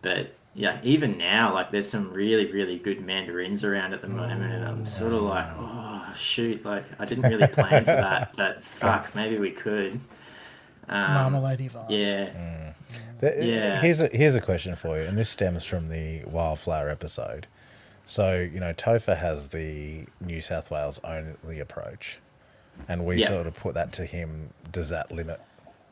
But yeah, even now, like there's some really, really good mandarins around at the moment, and I'm sort of like, oh shoot, like I didn't really plan for that, but fuck, maybe we could. Marmalade vibes. Yeah. Here's a question for you, and this stems from the wildflower episode. So, Topher has the New South Wales only approach, and we sort of put that to him. Does that limit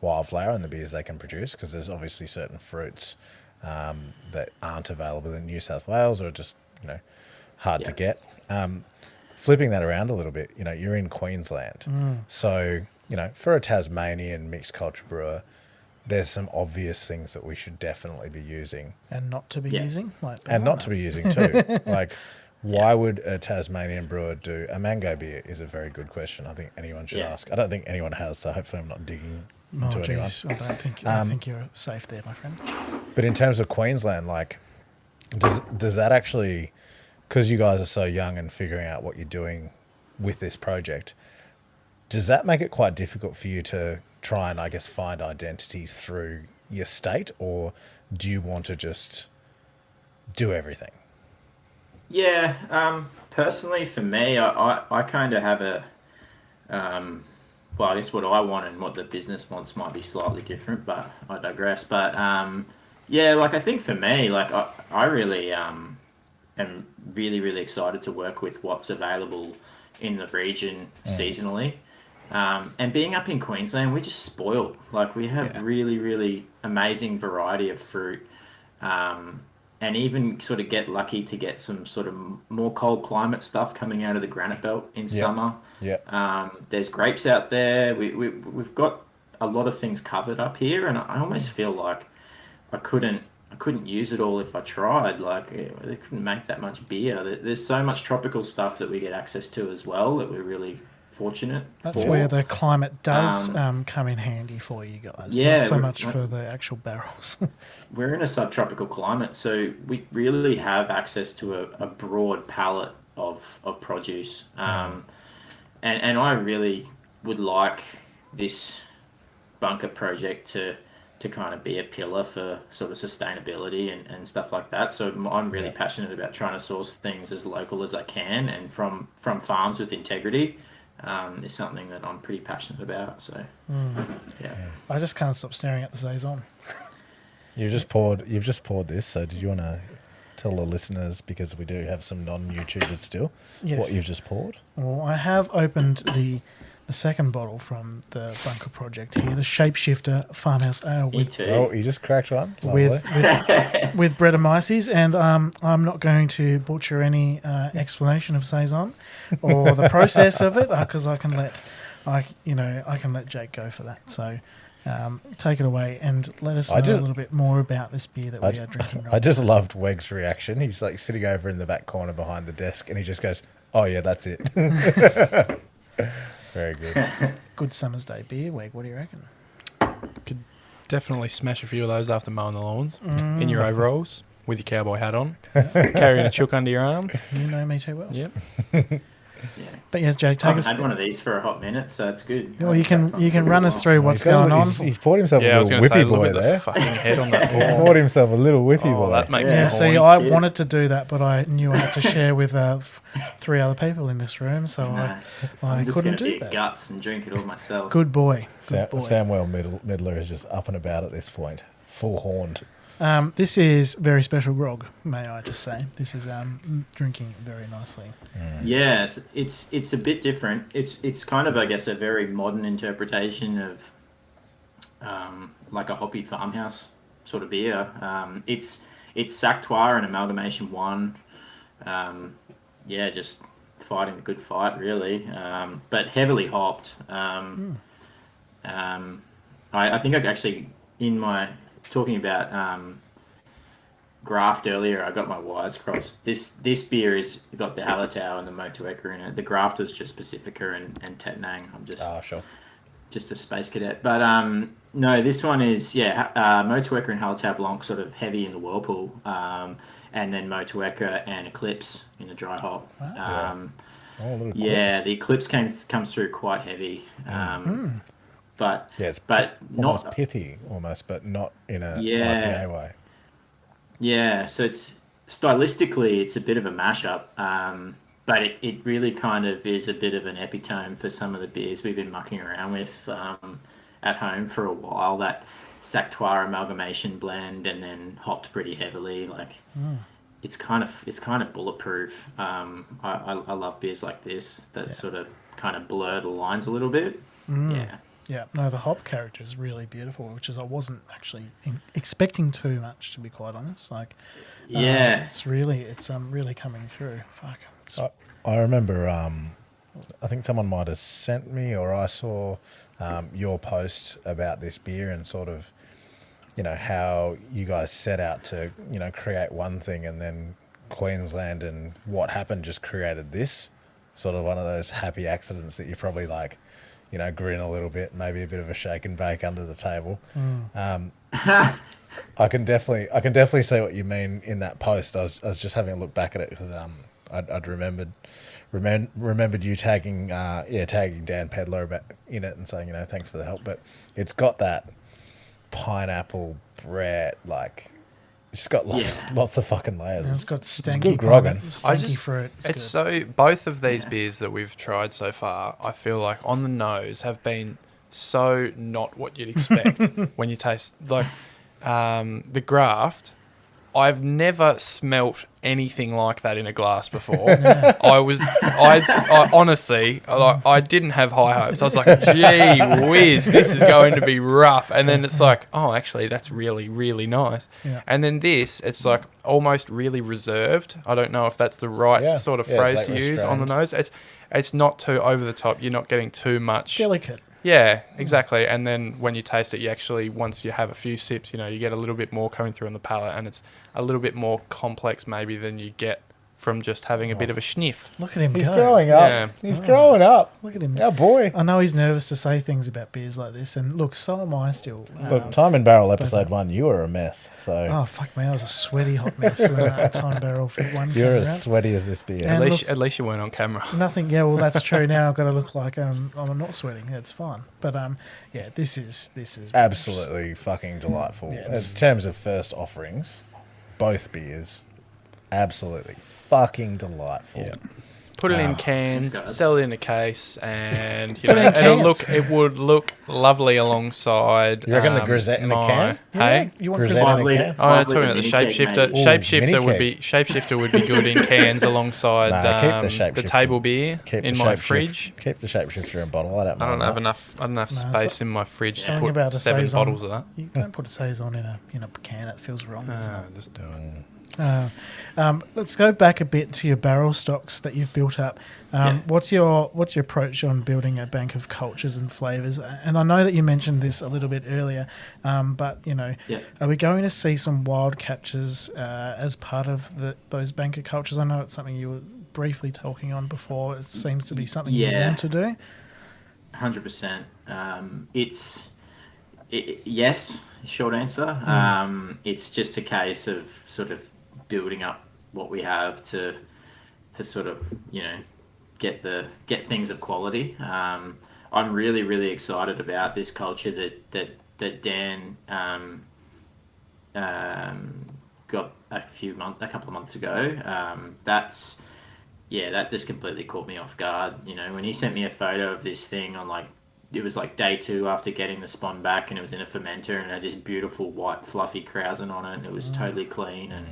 wildflower and the beers they can produce? Because there's obviously certain fruits that aren't available in New South Wales or just, hard to get. Flipping that around a little bit, you're in Queensland. So, for a Tasmanian mixed culture brewer, there's some obvious things that we should definitely be using. And not to be using. And not to be using too. Like, why would a Tasmanian brewer do a mango beer is a very good question. I think anyone should ask. I don't think anyone has, so hopefully I'm not digging into anyone. I think you're safe there, my friend. But in terms of Queensland, like, does that actually, because you guys are so young and figuring out what you're doing with this project, does that make it quite difficult for you to try and, I guess, find identity through your state, or do you want to just do everything? Yeah, personally for me, I kind of have a, well, I guess what I want and what the business wants might be slightly different, but I digress. But like I think for me, like I really am really, really excited to work with what's available in the region seasonally. And being up in Queensland, we just spoil. Like we have really, really amazing variety of fruit, and even sort of get lucky to get some sort of more cold climate stuff coming out of the granite belt in summer. Yeah. There's grapes out there. We've got a lot of things covered up here, and I almost feel like I couldn't use it all if I tried. Like they couldn't make that much beer. There's so much tropical stuff that we get access to as well that we're really fortunate. That's where the climate does come in handy for you guys. Yeah, not so much for the actual barrels. We're in a subtropical climate, so we really have access to a broad palette of produce. And I really would like this bunker project to kind of be a pillar for sort of sustainability and stuff like that. So I'm really passionate about trying to source things as local as I can and from farms with integrity. Is something that I'm pretty passionate about. So, I just can't stop staring at the saison. You've just poured this. So, did you want to tell the listeners, because we do have some non-YouTubers still, what you've just poured? Well, I have opened the second bottle from the bunker project here, the Shapeshifter Farmhouse Ale. You just cracked one with Brettanomyces, and I'm not going to butcher any explanation of saison or the process of it, because I can let Jake go for that. So take it away and let us know a little bit more about this beer that we are drinking right now. I just loved Weg's reaction. He's like sitting over in the back corner behind the desk, and he just goes, "Oh yeah, that's it." Very good. Good summer's day beer. Weg, what do you reckon? Could definitely smash a few of those after mowing the lawns in your overalls with your cowboy hat on, carrying a chook under your arm. You know me too well. Yep. But yes, Jake, I haven't had one of these for a hot minute, so it's good. Well, you can run us through what's going on. He's poured himself a little whippy boy there. Fucking head on that He's poured himself a little whippy boy. That makes me horny. See, I wanted to do that, but I knew I had to share with 3 other people in this room, so I couldn't do that. Guts and drink it all myself. Good boy. Samuel Midler is just up and about at this point, full horned. This is very special grog, may I just say. This is drinking very nicely. Yes, it's a bit different. It's kind of, I guess, a very modern interpretation of like a hoppy farmhouse sort of beer. It's Sactoire and Amalgamation 1. Just fighting the good fight, really. But heavily hopped. I think I actually, in my talking about graft earlier. I got my wires crossed. This beer is got the Hallertau and the Motueka in it. The graft was just Pacifica and Tettnang. I'm just Sure. just a space cadet. But no, this one is Motueka and Hallertau Blanc sort of heavy in the whirlpool, and then Motueka and Eclipse in the dry hop. The Eclipse comes through quite heavy. But it's but almost not pithy, almost, but not in a IPA way. Yeah, so it's stylistically it's a bit of a mashup, but it really kind of is a bit of an epitome for some of the beers we've been mucking around with at home for a while. That Sactoire amalgamation blend, and then hopped pretty heavily. Like it's kind of bulletproof. I love beers like this that sort of kind of blur the lines a little bit. Yeah. Yeah, no, the hop character is really beautiful, which is I wasn't actually expecting too much, to be quite honest. Like, it's really coming through. Fuck. I remember, I think someone might have sent me, or I saw your post about this beer and sort of, how you guys set out to, create one thing, and then Queensland and what happened just created this. Sort of one of those happy accidents that you probably like, grin a little bit, maybe a bit of a shake and bake under the table. I can definitely see what you mean in that post. I was just having a look back at it because I'd remembered you tagging Dan Pedler in it and saying, thanks for the help. But it's got that pineapple bread, like it's just got lots of fucking layers. And it's got stanky good grogging. Stanky fruit. It's so both of these beers that we've tried so far, I feel like on the nose have been so not what you'd expect when you taste like the graft. I've never smelt anything like that in a glass before. I honestly, I didn't have high hopes. I was like, gee whiz, this is going to be rough. And then it's like, oh, actually, that's really, really nice. Yeah. And then this, it's like almost really reserved. I don't know if that's the right sort of phrase to use on the nose. It's not too over the top. You're not getting too much. Delicate. Yeah, exactly. And then when you taste it, you actually, once you have a few sips, you get a little bit more coming through on the palate, and it's a little bit more complex maybe than you get from just having a bit of a sniff. Look at him He's go. growing up. Yeah. He's growing up. Look at him. Oh, boy. I know he's nervous to say things about beers like this, and look, so am I still. Look, Time and Barrel episode 1, you were a mess. So oh, fuck me, I was a sweaty hot mess when Time Barrel Fit 1 came you're around. as sweaty as this beer. At least you weren't on camera. Nothing, well, that's true. Now I've got to look like I'm not sweating. It's fine. But, this is Absolutely fucking delightful. Yeah, in terms of first offerings, both beers, absolutely fucking delightful. Yeah. Put it in cans, sell it in a case, and it would look lovely alongside. You reckon the grisette in a can? Hey, you want grisette in a can? I'm talking about the shapeshifter. Shapeshifter would be good in cans alongside the table beer in my fridge. Keep the shapeshifter in bottle. I don't have enough space in my fridge to put 7 bottles of that. You don't put a saison in a can. That feels wrong. Just do it. Let's go back a bit to your barrel stocks that you've built up. What's your approach on building a bank of cultures and flavours? And I know that you mentioned this a little bit earlier, but are we going to see some wild captures as part of those bank of cultures? I know it's something you were briefly talking on before. It seems to be something you want to do. 100%. Yes. Short answer. It's just a case of sort of building up what we have to sort of get things of quality. I'm really, really excited about this culture that Dan got a couple of months ago. That just completely caught me off guard. When he sent me a photo of this thing on it was like day 2 after getting the spawn back, and it was in a fermenter and it had this beautiful white fluffy krausen on it, and it was totally clean, and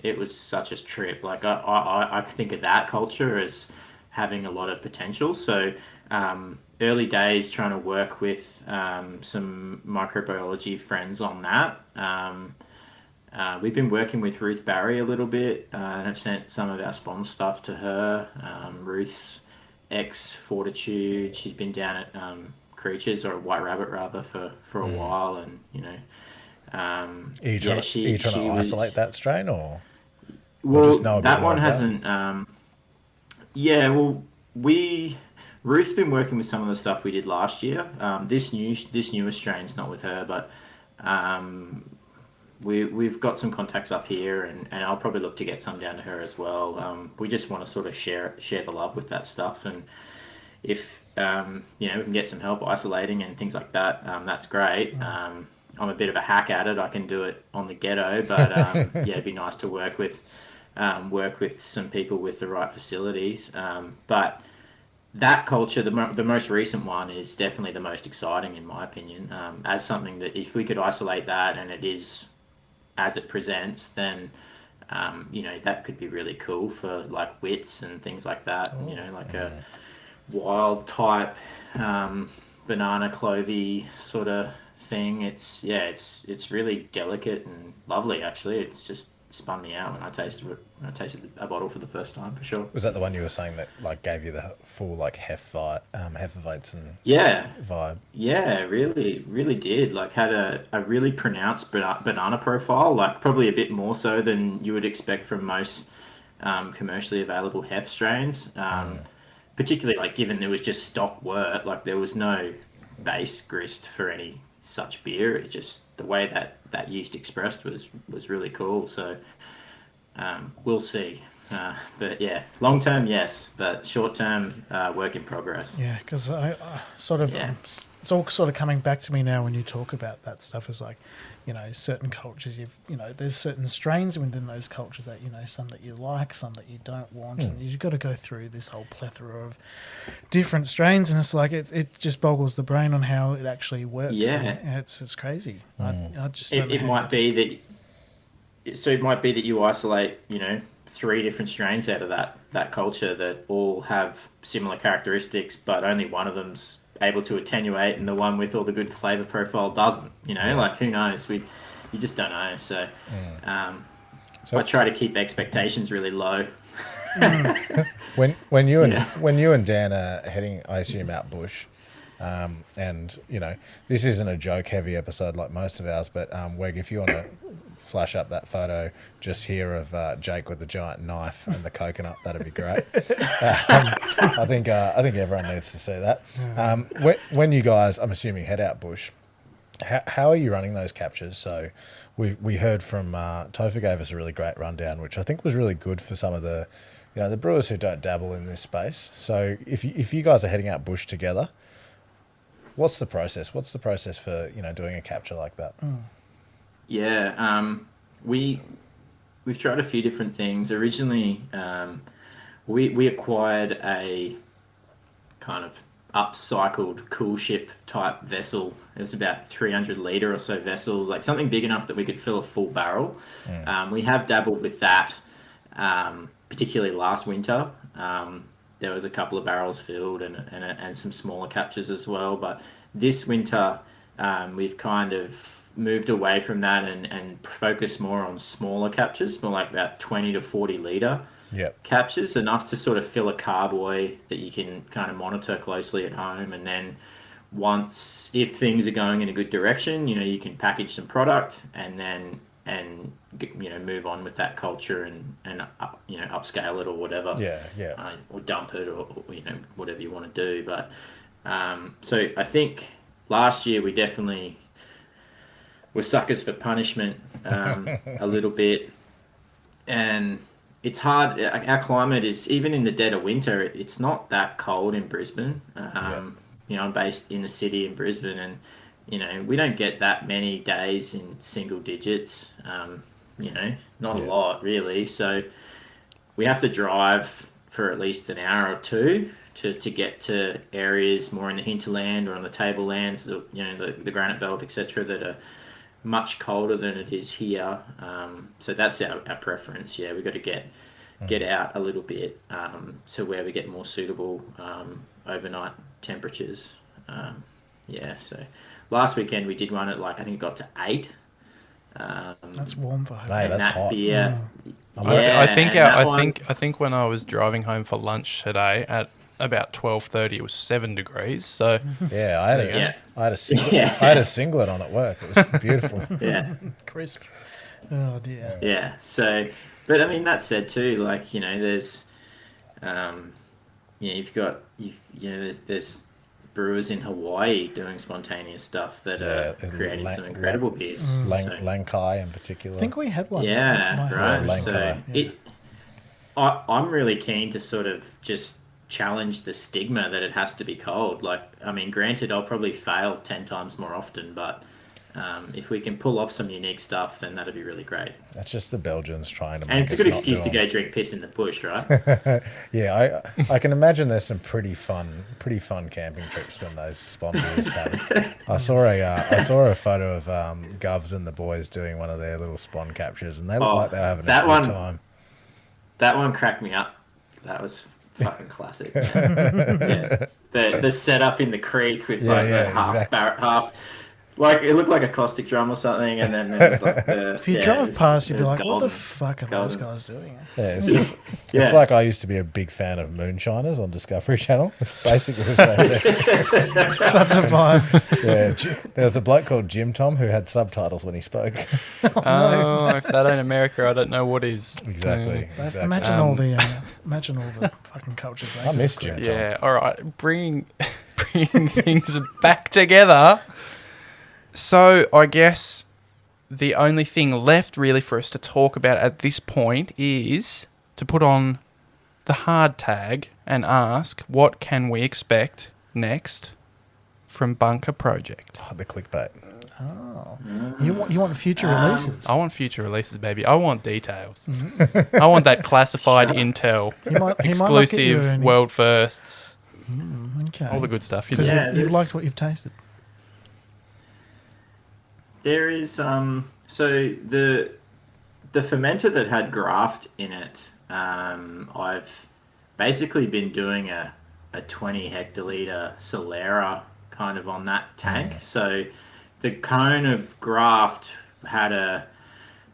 it was such a trip. Like I think of that culture as having a lot of potential. So early days trying to work with some microbiology friends on that. We've been working with Ruth Barry a little bit, and I've sent some of our spawn stuff to her. Ruth's ex-Fortitude. She's been down at Creatures, or White Rabbit rather, for a while, and Are you trying to isolate that strain, or well, just know a bit that more one about hasn't. Yeah, well, Ruth's been working with some of the stuff we did last year. This newer strain's not with her, but we've got some contacts up here, and I'll probably look to get some down to her as well. We just want to sort of share the love with that stuff, and if we can get some help isolating and things like that, that's great. I'm a bit of a hack at it. I can do it on the ghetto, but yeah, it'd be nice to work with some people with the right facilities. But that culture, the most recent one, is definitely the most exciting in my opinion. As something that if we could isolate that and it is as it presents, then that could be really cool for like wits and things like that. Like a wild type banana clovey sort of thing. It's really delicate and lovely. Actually, it's just spun me out when I tasted a bottle for the first time, for sure. Was that the one you were saying that like gave you the full like Hefeweizen vibe? Yeah, really did. Like had a really pronounced banana profile, like probably a bit more so than you would expect from most commercially available hef strains. Particularly like given there was just stock wort, like there was no base grist for any such beer. It just the way that yeast expressed was really cool. So we'll see. But yeah, long term, yes, but short term, work in progress. Yeah, because I sort of it's all sort of coming back to me now when you talk about that stuff. Is like, certain cultures, there's certain strains within those cultures that some that you like, some that you don't want, and you've got to go through this whole plethora of different strains, and it's like it just boggles the brain on how it actually works. Yeah, and it's crazy. I just it might be that. So it might be that you isolate, 3 different strains out of that culture that all have similar characteristics, but only one of them's able to attenuate, and the one with all the good flavor profile doesn't. Like who knows? You just don't know. So, I try to keep expectations really low. When you and Dan are heading, I assume, out bush, and this isn't a joke heavy episode like most of ours, but Weg, if you want to flash up that photo just here of Jake with the giant knife and the coconut, that'd be great. I think everyone needs to see that. When you guys, I'm assuming, head out bush, how are you running those captures? So we heard from Topher gave us a really great rundown, which I think was really good for some of the the brewers who don't dabble in this space. So if you guys are heading out bush together, what's the process? What's the process for doing a capture like that? Yeah, we've tried a few different things. Originally, we acquired a kind of upcycled cool ship type vessel. It was about 300 litre or so vessel, like something big enough that we could fill a full barrel. We have dabbled with that, particularly last winter. There was a couple of barrels filled and some smaller captures as well. But this winter, we've kind of moved away from that and focused more on smaller captures, more like about 20 to 40 litre captures, enough to sort of fill a carboy that you can kind of monitor closely at home. And then once, if things are going in a good direction, you can package some product and then move on with that culture and upscale it or whatever. Or dump it or whatever you want to do. But so I think last year we definitely were suckers for punishment a little bit, and it's hard. Our climate is, even in the dead of winter, it's not that cold in Brisbane. I'm based in the city in Brisbane, and we don't get that many days in single digits. Not a lot really. So we have to drive for at least an hour or two to get to areas more in the hinterland or on the tablelands, the granite belt, etc., that are much colder than it is here. So that's our preference. We've got to get out a little bit to where we get more suitable overnight temperatures. So last weekend we did one at I think it got to 8. That's warm for home. Hey, that's hot. I think when I was driving home for lunch today at about 12:30, it was 7 degrees. So Yeah, I had There you go. I had a singlet. Yeah. I had a singlet on at work. It was beautiful. Yeah. Crisp. Oh dear. Yeah. So, but I mean, that said too, like, there's, you've got, there's brewers in Hawaii doing spontaneous stuff that are Yeah, creating some incredible beers. So, Lankai in particular. I think we had one. yeah, My right. husband- So Lankai. I'm really keen to sort of just challenge the stigma that it has to be cold. Like, I mean, granted, I'll probably fail 10 times more often, but if we can pull off some unique stuff, then that'd be really great. That's just the Belgians trying to make And it's a us good not excuse do to them. go drink piss in the bush, right? Yeah, I can imagine there's some pretty fun camping trips when those spawn beers happen. I saw a photo of Govs and the boys doing one of their little spawn captures, and they look like they're having a good time. That one cracked me up. That was fucking classic. Yeah. The setup in the creek with the half. Like, it looked like a caustic drum or something, and then there was like the... If you drive past, you'd be like, what the fuck are those guys doing? Yeah, it's just it's like I used to be a big fan of Moonshiners on Discovery Channel. It's basically the same thing. That's a vibe. Yeah, there was a bloke called Jim Tom who had subtitles when he spoke. Oh, if that ain't America, I don't know what is. Exactly. But exactly. imagine all the fucking cultures. I miss Jim Tom. Yeah, all right. Bringing things back together. So I guess the only thing left really for us to talk about at this point is to put on the hard tag and ask what can we expect next from Bunker Project. Oh, the clickbait. Oh, you want future releases? I want future releases, baby. I want details. I want that classified intel, He might not get you exclusive any- world firsts, Okay. all the good stuff. You Because know. Yeah, you've there's- liked what you've tasted. There is so the fermenter that had graft in it. I've basically been doing a 20 hectoliter Solera kind of on that tank. So the cone of graft had a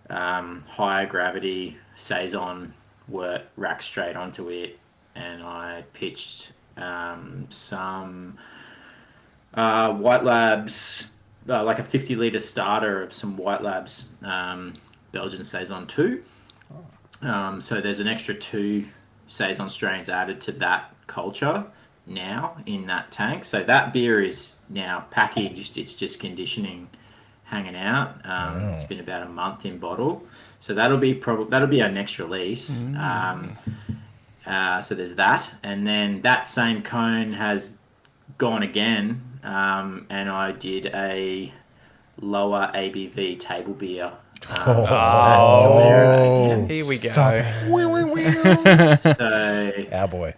higher gravity saison wort racked straight onto it, and I pitched some White Labs. Like a 50-litre starter of some White Labs Belgian Saison 2. So there's an extra 2 Saison strains added to that culture now in that tank. So that beer is now packaged. It's just conditioning, hanging out. It's been about a month in bottle. So that'll be our next release. So there's that. And then that same cone has gone again. And I did a lower ABV table beer. Here we go. So Our boy.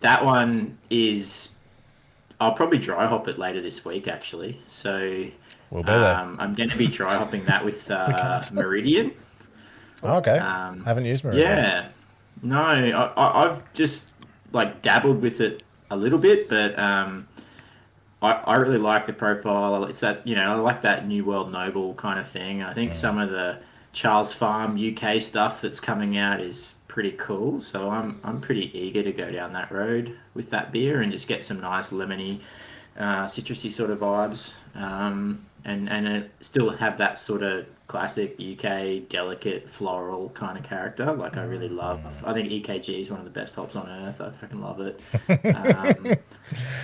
that one is... I'll probably dry hop it later this week, actually. So We'll be there. I'm going to be dry hopping that with Meridian. Oh, okay. Haven't used Meridian. Yeah. No, I've just like dabbled with it a little bit, but I really like the profile. It's that, I like that New World Noble kind of thing. I think some of the Charles Farm UK stuff that's coming out is pretty cool. So I'm pretty eager to go down that road with that beer and just get some nice lemony, citrusy sort of vibes, and still have that sort of classic UK delicate floral kind of character. Like I really love. I think EKG is one of the best hops on earth. I fucking love it.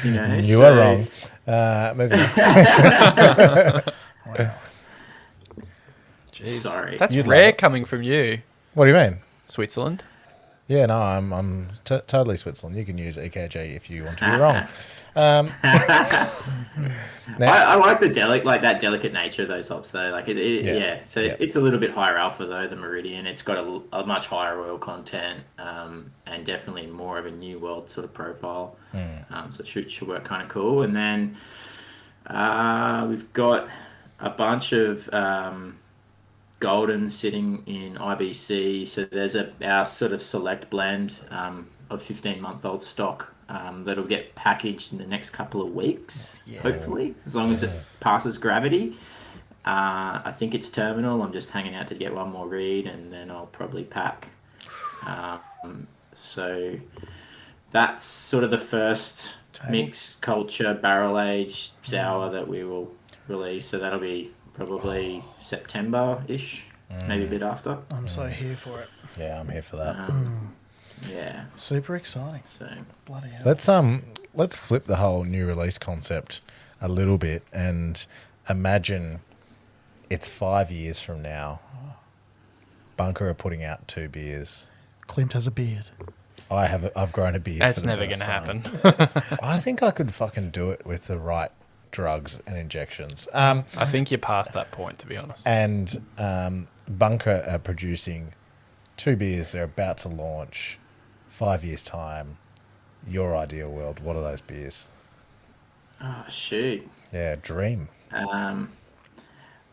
You are wrong. Moving on. Wow. Jeez. Sorry. That's You'd rare love it. coming from you, What do you mean? Switzerland. Yeah, no, I'm totally Switzerland. You can use EKG if you want to be wrong. I like the that delicate nature of those hops though. Like Yeah. So Yeah. it's a little bit higher alpha though. The Meridian, it's got a much higher oil content, and definitely more of a New World sort of profile. So it should work kind of cool. And then we've got a bunch of golden sitting in IBC. So there's our sort of select blend of 15-month-old stock that'll get packaged in the next couple of weeks, hopefully, as long as it passes gravity. I think it's terminal. I'm just hanging out to get one more read, and then I'll probably pack. So that's sort of the first Table. mixed culture barrel aged sour that we will release. So that'll be probably September-ish, maybe a bit after. I'm so here for it. Yeah, I'm here for that. Yeah. Super exciting. So Bloody hell. Let's flip the whole new release concept a little bit and imagine it's 5 years from now. Bunker are putting out 2 beers. Klimt has a beard. I've grown a beard. That's for the never first going to time. happen. I think I could fucking do it with the right drugs and injections. I think you're past that point, to be honest. And Bunker are producing 2 beers. They're about to launch 5 years' time. Your ideal world. What are those beers? oh shoot. Yeah, dream.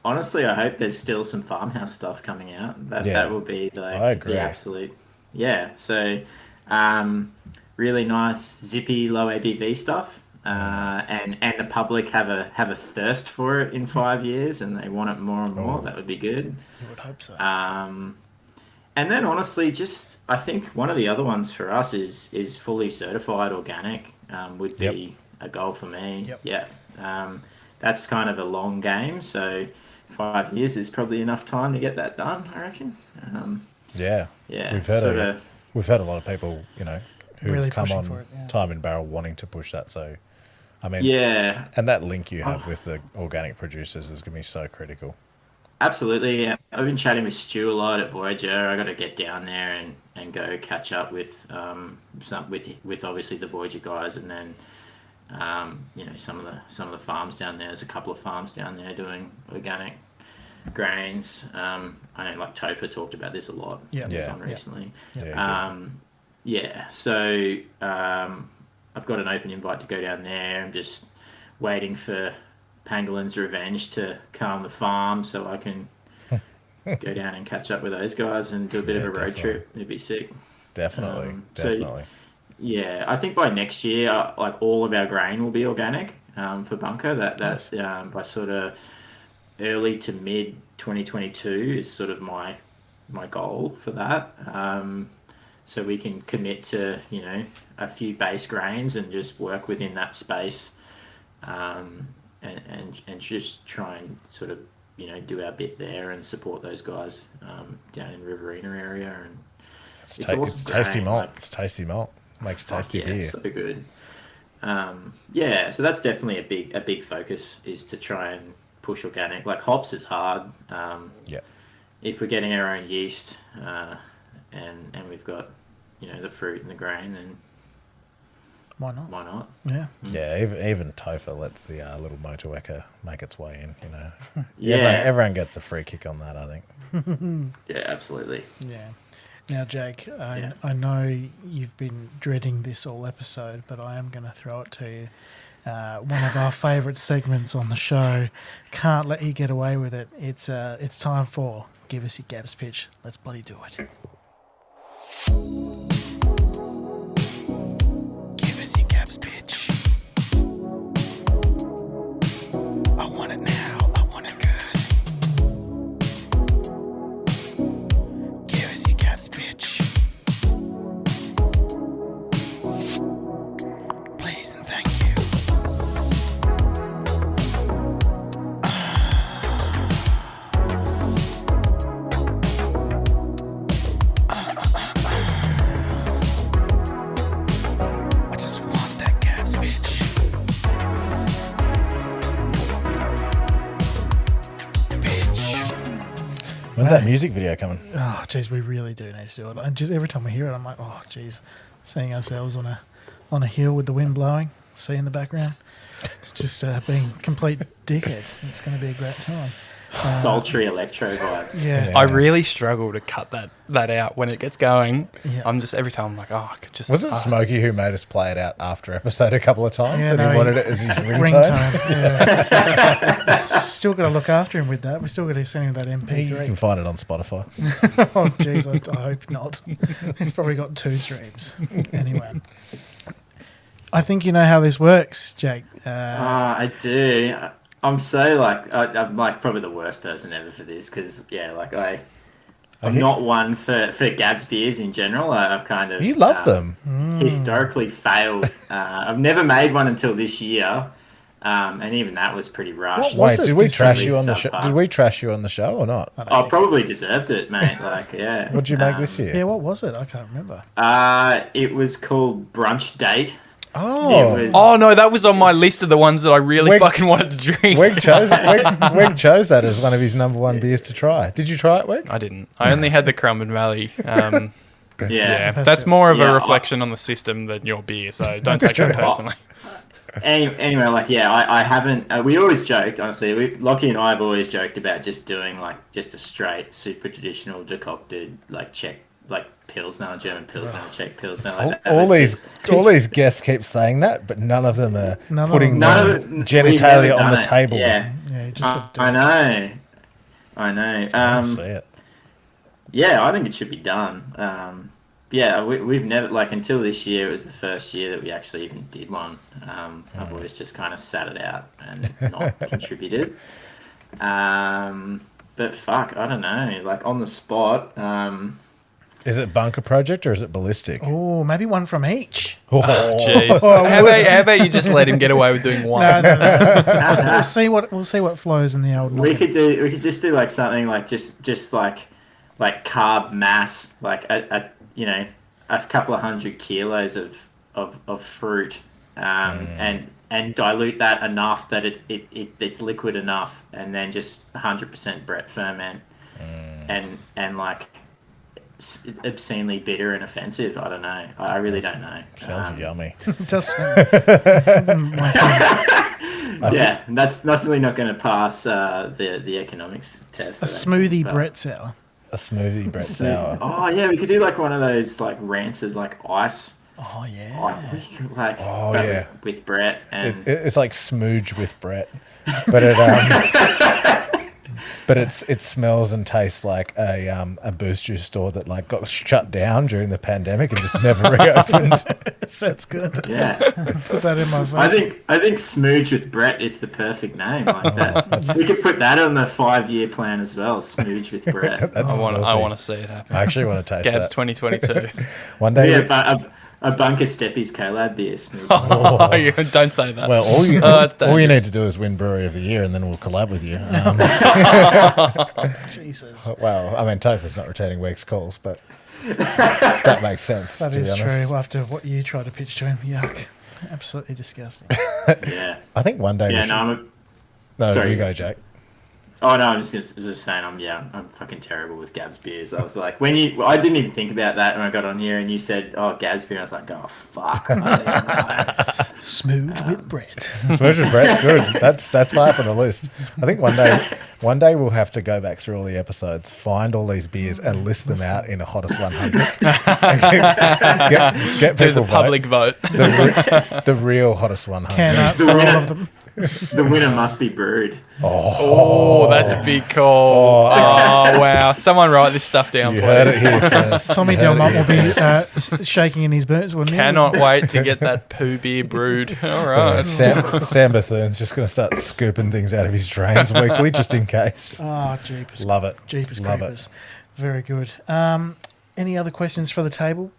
Honestly, I hope there's still some farmhouse stuff coming out. That Yeah, that will be I agree. the absolute So really nice zippy low ABV stuff. And the public have a thirst for it in 5 years and they want it more and more. That would be good. You would hope so. And then honestly, just I think one of the other ones for us is fully certified organic would be a goal for me. Yep. Yeah. That's kind of a long game, so 5 years is probably enough time to get that done, I reckon. Yeah. Yeah. We've had a lot of people, who've Really come pushing on for it, yeah. Time in Barrel wanting to push that. So, I mean, Yeah. and that link you have with the organic producers is going to be so critical. Absolutely. Yeah. I've been chatting with Stu a lot at Voyager. I got to get down there and go catch up with with obviously the Voyager guys, and then some of the farms down there. There's a couple of farms down there doing organic grains. I know like Topher talked about this a lot. Yeah. He was Yeah. on recently. Yeah. So I've got an open invite to go down there. I'm just waiting for Pangolin's Revenge to come the farm so I can go down and catch up with those guys and do a bit of a road definitely. trip. It'd be sick. Definitely. So- Definitely. Yeah, I think by next year, like all of our grain will be organic for Bunker. That by sort of early to mid 2022 is sort of my goal for that. So we can commit to a few base grains and just work within that space, and just try and sort of do our bit there and support those guys down in Riverina area. And It's awesome tasty grain, malt. like- It's tasty malt. Makes tasty yeah, beer. so good. So that's definitely a big focus is to try and push organic. Like hops is hard. Yeah. If we're getting our own yeast and we've got the fruit and the grain, then Why not? why not? Yeah. Yeah, even Topher lets the little motorwecker make its way in, Yeah. Everyone gets a free kick on that, I think. Yeah, absolutely. Yeah. Now, Jake, Yeah. I know you've been dreading this all episode, but I am going to throw it to you. One of our favourite segments on the show. Can't let you get away with it. It's time for Give Us Your Gabs Pitch. Let's bloody do it. Give us your Gabs Pitch. I want it now. I want it good. Give us your Gabs Pitch. Please and thank you. I just want that Gabs Pitch. When's that music video coming? Oh, geez, we really do need to do it. I just every time I hear it, I'm like, oh, geez, seeing ourselves on a hill with the wind blowing, sea in the background, just being complete dickheads. It's going to be a great time. Sultry electro vibes. Yeah. Yeah. I really struggle to cut that out when it gets going. Yeah. I'm just every time I'm like, oh, I could just. Was it Smokey who made us play it out after episode a couple of times Yeah, and no, he wanted it as his ringtone? Ringtone. Yeah. Still got to look after him with that. We still got to send him that You MP3. can find it on Spotify. Oh, jeez, I hope not. He's probably got 2 streams. Anyway. I think you know how this works, Jake. I do. I'm so I'm like probably the worst person ever for this because I'm not one for Gabs beers in general. I've kind of You love them. historically failed. I've never made one until this year, and even that was pretty rushed. Wait, did we trash really you on the show? subpar. Did we trash you on the show or not? I probably deserved it, mate. Like, yeah. What'd you make this year? Yeah, what was it? I can't remember. It was called Brunch Date. Oh, It was, Oh no, that was on my list of the ones that I really fucking wanted to drink. Wig chose that as one of his number one beers to try. Did you try it, Wig? I didn't. I only had the Crumb and Valley. yeah. That's more of Yeah, a reflection on the system than your beer, so don't take that personally. Anyway, like, yeah, I haven't. We always joked, honestly. Lockie and I have always joked about just doing like just a straight, super traditional decocted like Czech, like Pilsner, German Pilsner, Czech Pilsner. Like All these guests keep saying that, but none of them are putting None their of it- genitalia we've never on the done it. table. Yeah, Yeah, you just got to do I it. know. I know. I see it. Yeah, I think it should be done. Yeah, we've never, like, until this year, it was the first year that we actually even did one. I've always just kind of sat it out and not contributed. But fuck, I don't know. Like, on the spot, Is it Bunker Project or is it Ballistic? Oh, maybe one from each. Jeez. How about you just let him get away with doing one? No. We'll see what flows in the old. we noggin. could just do like something like just like carb mass, like a couple of 100 kilos of fruit, and dilute that enough that it's liquid enough, and then just 100% Brett ferment, and like obscenely bitter and offensive. I don't know. I really don't know. Sounds yummy. It does sound- Yeah, that's definitely not going to pass the economics test. a I don't smoothie think, but- Brett sour. A smoothie Brett sour. Oh yeah, we could do like one of those like rancid like ice. Oh yeah. Like Oh, but yeah. with Brett and It's like smooge with Brett, but it smells and tastes like a boost juice store that like got shut down during the pandemic and just never reopened. Sounds good. yeah. Put that in my face. I think smooge with Brett is the perfect name like that. We could put that on the 5-year plan as well. Smooge with Brett. That's I filthy. want to see it happen. I actually want to taste Gabs that 2022. one day. Yeah, but a Bunker Steppies collab beer smooge. Oh, you don't say that. Well, all you that's all you need dangerous. to do is win Brewery of the Year, and then we'll collab with you. Jesus. Well, I mean, Topher's not returning Week's calls, but that makes sense. That to is be true. honest. After what you try to pitch to him, yuck. Absolutely disgusting. Yeah. I think one day. Yeah, we should... no, No, sorry. you go, Jake. Oh no, I'm just saying I'm fucking terrible with Gabs beers. I was like, I didn't even think about that when I got on here and you said, oh, Gabs beer, I was like, oh fuck. Smooge with Brett. Smooch with Brett's good. That's high up on the list. I think one day we'll have to go back through all the episodes, find all these beers, and list them out in a hottest 100. get Do people the public vote. the real hottest 100. Can up for all of them. The winner must be brewed. Oh, that's a big call. Oh, wow. Someone write this stuff down, You please. heard it here first. Tommy You heard Delmont will it be here first. shaking in his boots, wouldn't he? Cannot wait to get that poo beer brewed. All right. Sam Bethune's just going to start scooping things out of his drains weekly, just in case. Oh, jeepers. Love it. Jeepers Love creepers. Very good. Any other questions for the table?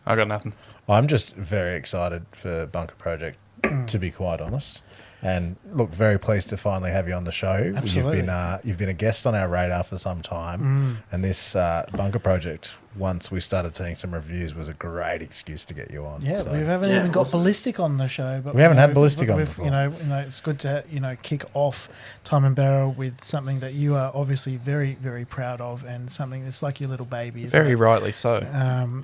I got nothing. I'm just very excited for Bunker Project, to be quite honest. And look, very pleased to finally have you on the show. Absolutely. You've been a guest on our radar for some time, and this Bunker Project, once we started seeing some reviews, was a great excuse to get you on. Yeah, So- we haven't Yeah, even got awesome. Ballistic on the show, but We haven't had Ballistic on we've- before. You know, it's good to kick off Time and Barrel with something that you are obviously very, very proud of, and something that's like your little baby. Isn't Very it? rightly so.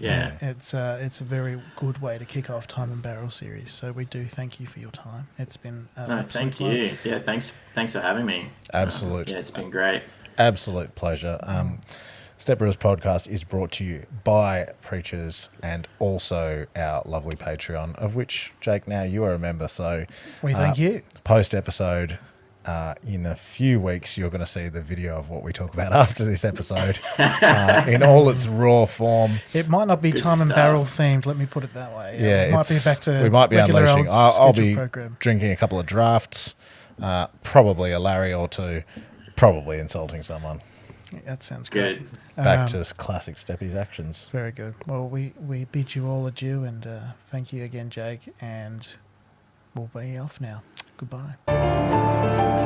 Yeah. It's a very good way to kick off Time and Barrel series. So we do thank you for your time. It's been an No, absolute thank blast. you. Yeah, thanks for having me. Absolute. Yeah, it's been great. Absolute pleasure. Step Brewers Podcast is brought to you by Preachers and also our lovely Patreon, of which, Jake, now you are a member. So We thank you. Post episode, in a few weeks, you're going to see the video of what we talk about after this episode in all its raw form. It might not be Good Time and stuff. Barrel themed. Let me put it that way. Yeah, it might be it's- back to we might be regular unleashing. old I'll scheduled be program. drinking a couple of drafts, probably a Larry or two, probably insulting someone. Yeah, that sounds great. Good. Back to classic Steppy's actions. Very good. Well, we bid you all adieu, and thank you again, Jake, and we'll be off now. Goodbye.